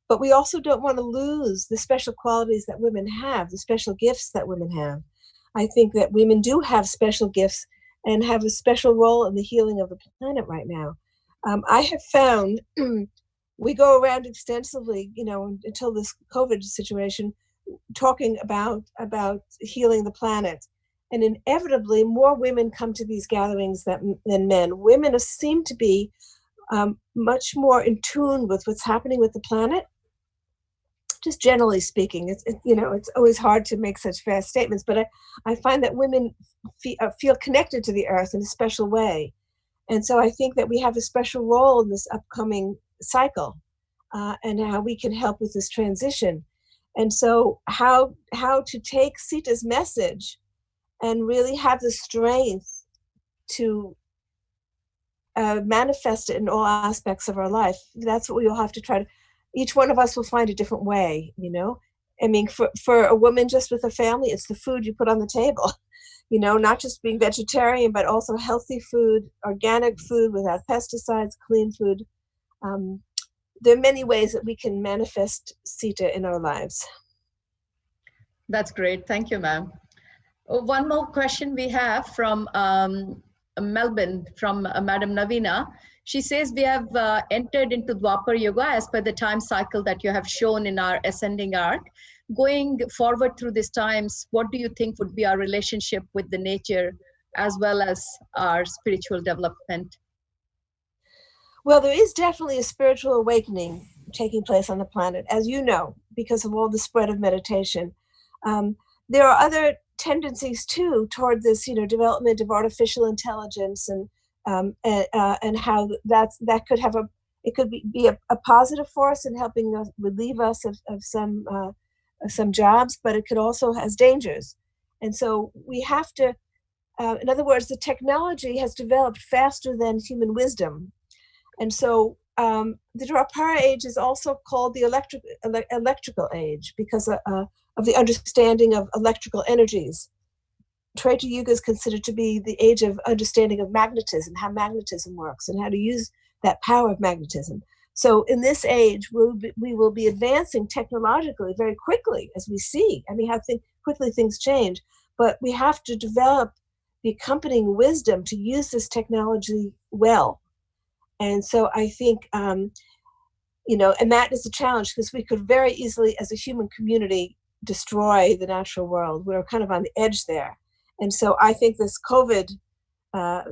But we also don't want to lose the special qualities that women have, the special gifts that women have. I think that women do have special gifts and have a special role in the healing of the planet right now. I have found, we go around extensively, until this COVID situation, talking about healing the planet. And inevitably, more women come to these gatherings than men. Women seem to be much more in tune with what's happening with the planet. Just generally speaking, it's always hard to make such fast statements, but I find that women feel connected to the earth in a special way. And so I think that we have a special role in this upcoming cycle, and how we can help with this transition. And so how to take Sita's message and really have the strength to manifest it in all aspects of our life. That's what we all have to try to. Each one of us will find a different way, I mean, for a woman just with a family, it's the food you put on the table, not just being vegetarian, but also healthy food, organic food without pesticides, clean food. There are many ways that we can manifest Sita in our lives. That's great. Thank you, ma'am. One more question we have from Melbourne, from Madam Navina. She says we have entered into Dwapar Yuga as per the time cycle that you have shown in our ascending arc. Going forward through these times, what do you think would be our relationship with the nature as well as our spiritual development? Well, there is definitely a spiritual awakening taking place on the planet, as you know, because of all the spread of meditation. There are other tendencies too toward this, development of artificial intelligence and how that could have it could be a positive force in helping us relieve us of some jobs, but it could also has dangers. And so we have to, in other words, the technology has developed faster than human wisdom. And so the Dwapara age is also called the electrical age because of the understanding of electrical energies. Treta Yuga is considered to be the age of understanding of magnetism, how magnetism works, and how to use that power of magnetism. So in this age, we will be advancing technologically very quickly, as we see. I mean, how quickly things change. But we have to develop the accompanying wisdom to use this technology well. And so I think, and that is a challenge because we could very easily, as a human community, destroy the natural world. We're kind of on the edge there. And so I think this COVID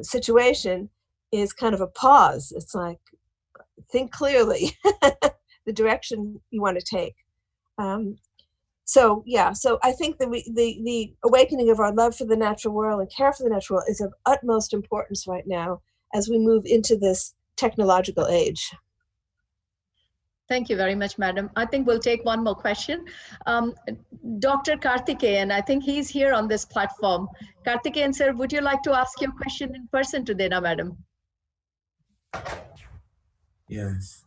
situation is kind of a pause. It's like, think clearly the direction you want to take. So I think the awakening of our love for the natural world and care for the natural world is of utmost importance right now as we move into this technological age. Thank you very much, madam. I think we'll take one more question. Dr. Karthikeyan, I think he's here on this platform. Karthikeyan, sir, would you like to ask your question in person to Dena, madam? Yes.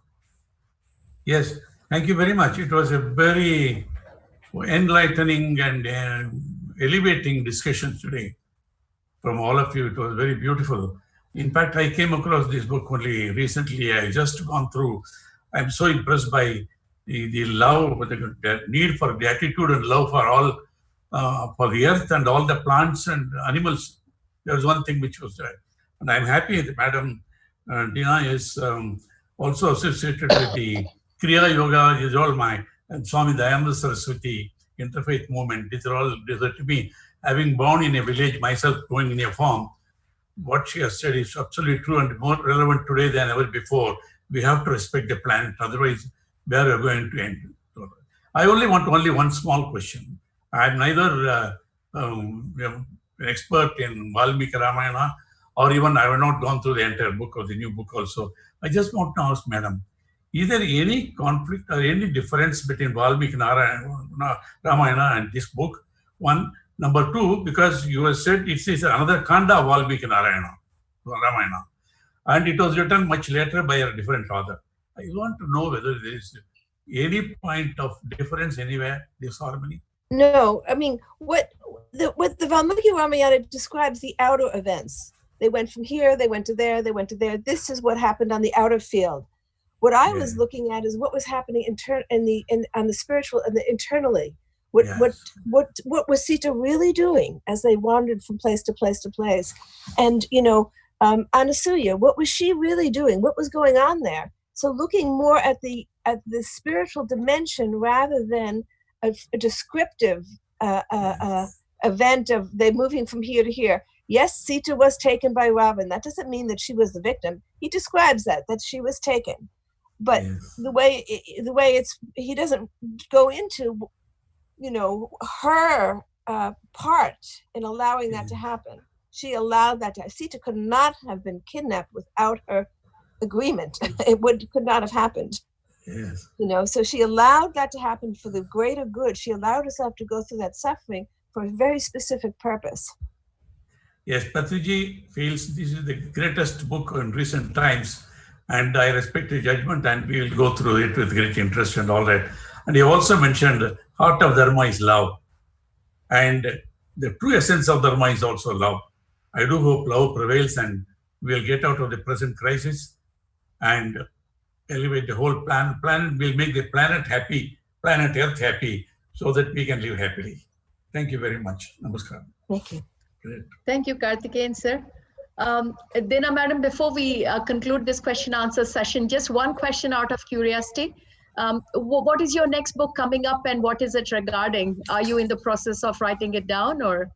Yes, thank you very much. It was a very enlightening and elevating discussion today from all of you. It was very beautiful. In fact, I came across this book only recently. I just gone through. I'm so impressed by the love, the need for gratitude and love for all, for the earth and all the plants and animals. There was one thing which was there. And I'm happy that Madam Dena is also associated with the Kriya Yoga. Is all my, and Swami Dayananda Saraswati interfaith movement. These are all, to me, having born in a village, myself going in a farm, what she has said is absolutely true and more relevant today than ever before. We have to respect the planet, otherwise where we are going to end. I only want one small question. I am neither an expert in Valmiki Ramayana, or even I have not gone through the entire book or the new book also. I just want to ask, madam, is there any conflict or any difference between Valmiki Ramayana and this book? One. Number two, because you have said it is another Kanda of Valmiki Ramayana, and it was written much later by a different author. I want to know whether there is any point of difference anywhere, this harmony. No, I mean, what the Valmiki Ramayana describes the outer events. They went from here, they went to there, they went to there. This is what happened on the outer field. What I was looking at is what was happening on the spiritual and the internally. What was Sita really doing as they wandered from place to place to place? And Anasuya, what was she really doing? What was going on there? So looking more at the spiritual dimension rather than a descriptive event of they moving from here to here. Yes, Sita was taken by Ravan. That doesn't mean that she was the victim. He describes that she was taken, but the way he doesn't go into her part in allowing that to happen. She allowed that to. Sita could not have been kidnapped without her agreement. It could not have happened. Yes. So she allowed that to happen for the greater good. She allowed herself to go through that suffering for a very specific purpose. Yes, Patriji feels this is the greatest book in recent times, and I respect his judgment, and we will go through it with great interest and all that. And he also mentioned heart of Dharma is love, and the true essence of Dharma is also love. I do hope love prevails and we will get out of the present crisis and elevate the whole planet. Will make the planet happy, planet Earth happy, so that we can live happily. Thank you very much. Namaskar. Thank you. Great. Thank you, Karthikeyan, sir. Dena Madam, before we conclude this question answer session, just one question out of curiosity. What is your next book coming up and what is it regarding? Are you in the process of writing it down or?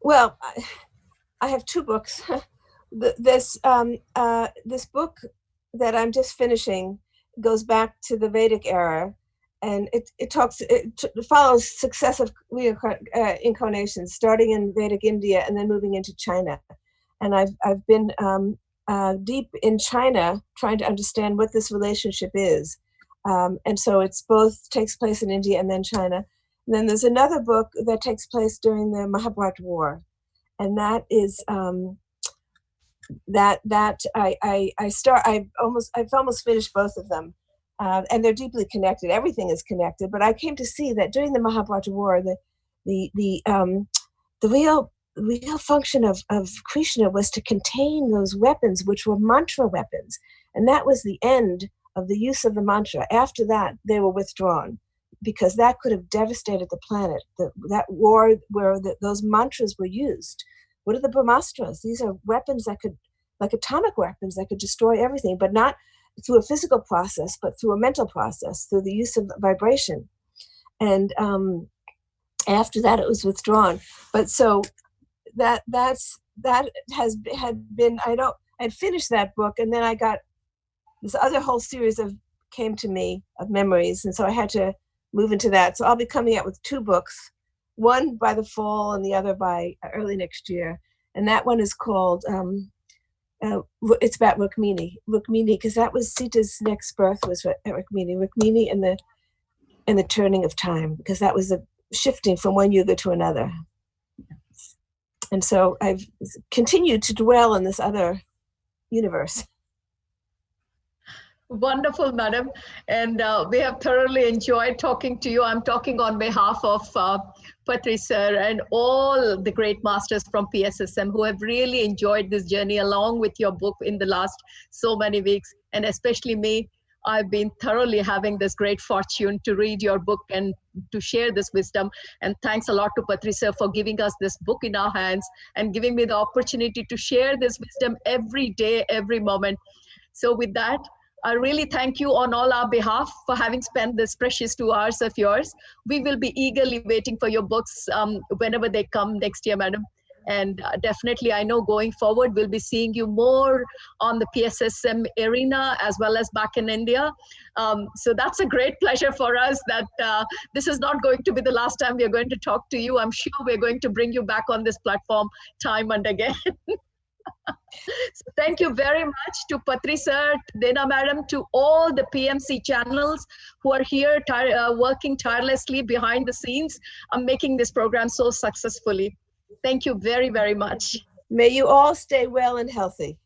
Well, I have two books. This book that I'm just finishing goes back to the Vedic era, and it follows successive incarnations, starting in Vedic India and then moving into China. And I've been deep in China trying to understand what this relationship is. And so it's both takes place in India and then China. And then there's another book that takes place during the Mahabharata War, and that is I've almost finished both of them, and they're deeply connected. Everything is connected. But I came to see that during the Mahabharata War, the real function of Krishna was to contain those weapons, which were mantra weapons, and that was the end of the use of the mantra. After that, they were withdrawn, because that could have devastated the planet. That war where those mantras were used. What are the Brahmastras? These are weapons that could, like atomic weapons, that could destroy everything, but not through a physical process, but through a mental process, through the use of vibration. And after that, it was withdrawn. But so I'd finished that book, and then I got this other whole series came to me of memories, and so I had to move into that. So I'll be coming out with two books, one by the fall and the other by early next year. And that one is called, it's about Rukmini, because that was Sita's next birth was Rukmini and the turning of time, because that was the shifting from one yuga to another. And so I've continued to dwell in this other universe. Wonderful, madam. And we have thoroughly enjoyed talking to you. I'm talking on behalf of Patri sir and all the great masters from PSSM who have really enjoyed this journey along with your book in the last so many weeks. And especially me, I've been thoroughly having this great fortune to read your book and to share this wisdom. And thanks a lot to Patri sir for giving us this book in our hands and giving me the opportunity to share this wisdom every day, every moment. So with that, I really thank you on all our behalf for having spent this precious 2 hours of yours. We will be eagerly waiting for your books whenever they come next year, madam. And definitely, I know going forward, we'll be seeing you more on the PSSM arena as well as back in India. So that's a great pleasure for us that this is not going to be the last time we are going to talk to you. I'm sure we're going to bring you back on this platform time and again. So thank you very much to Patri sir, Dena madam, to all the PMC channels who are here working tirelessly behind the scenes and making this program so successfully. Thank you very, very much. May you all stay well and healthy.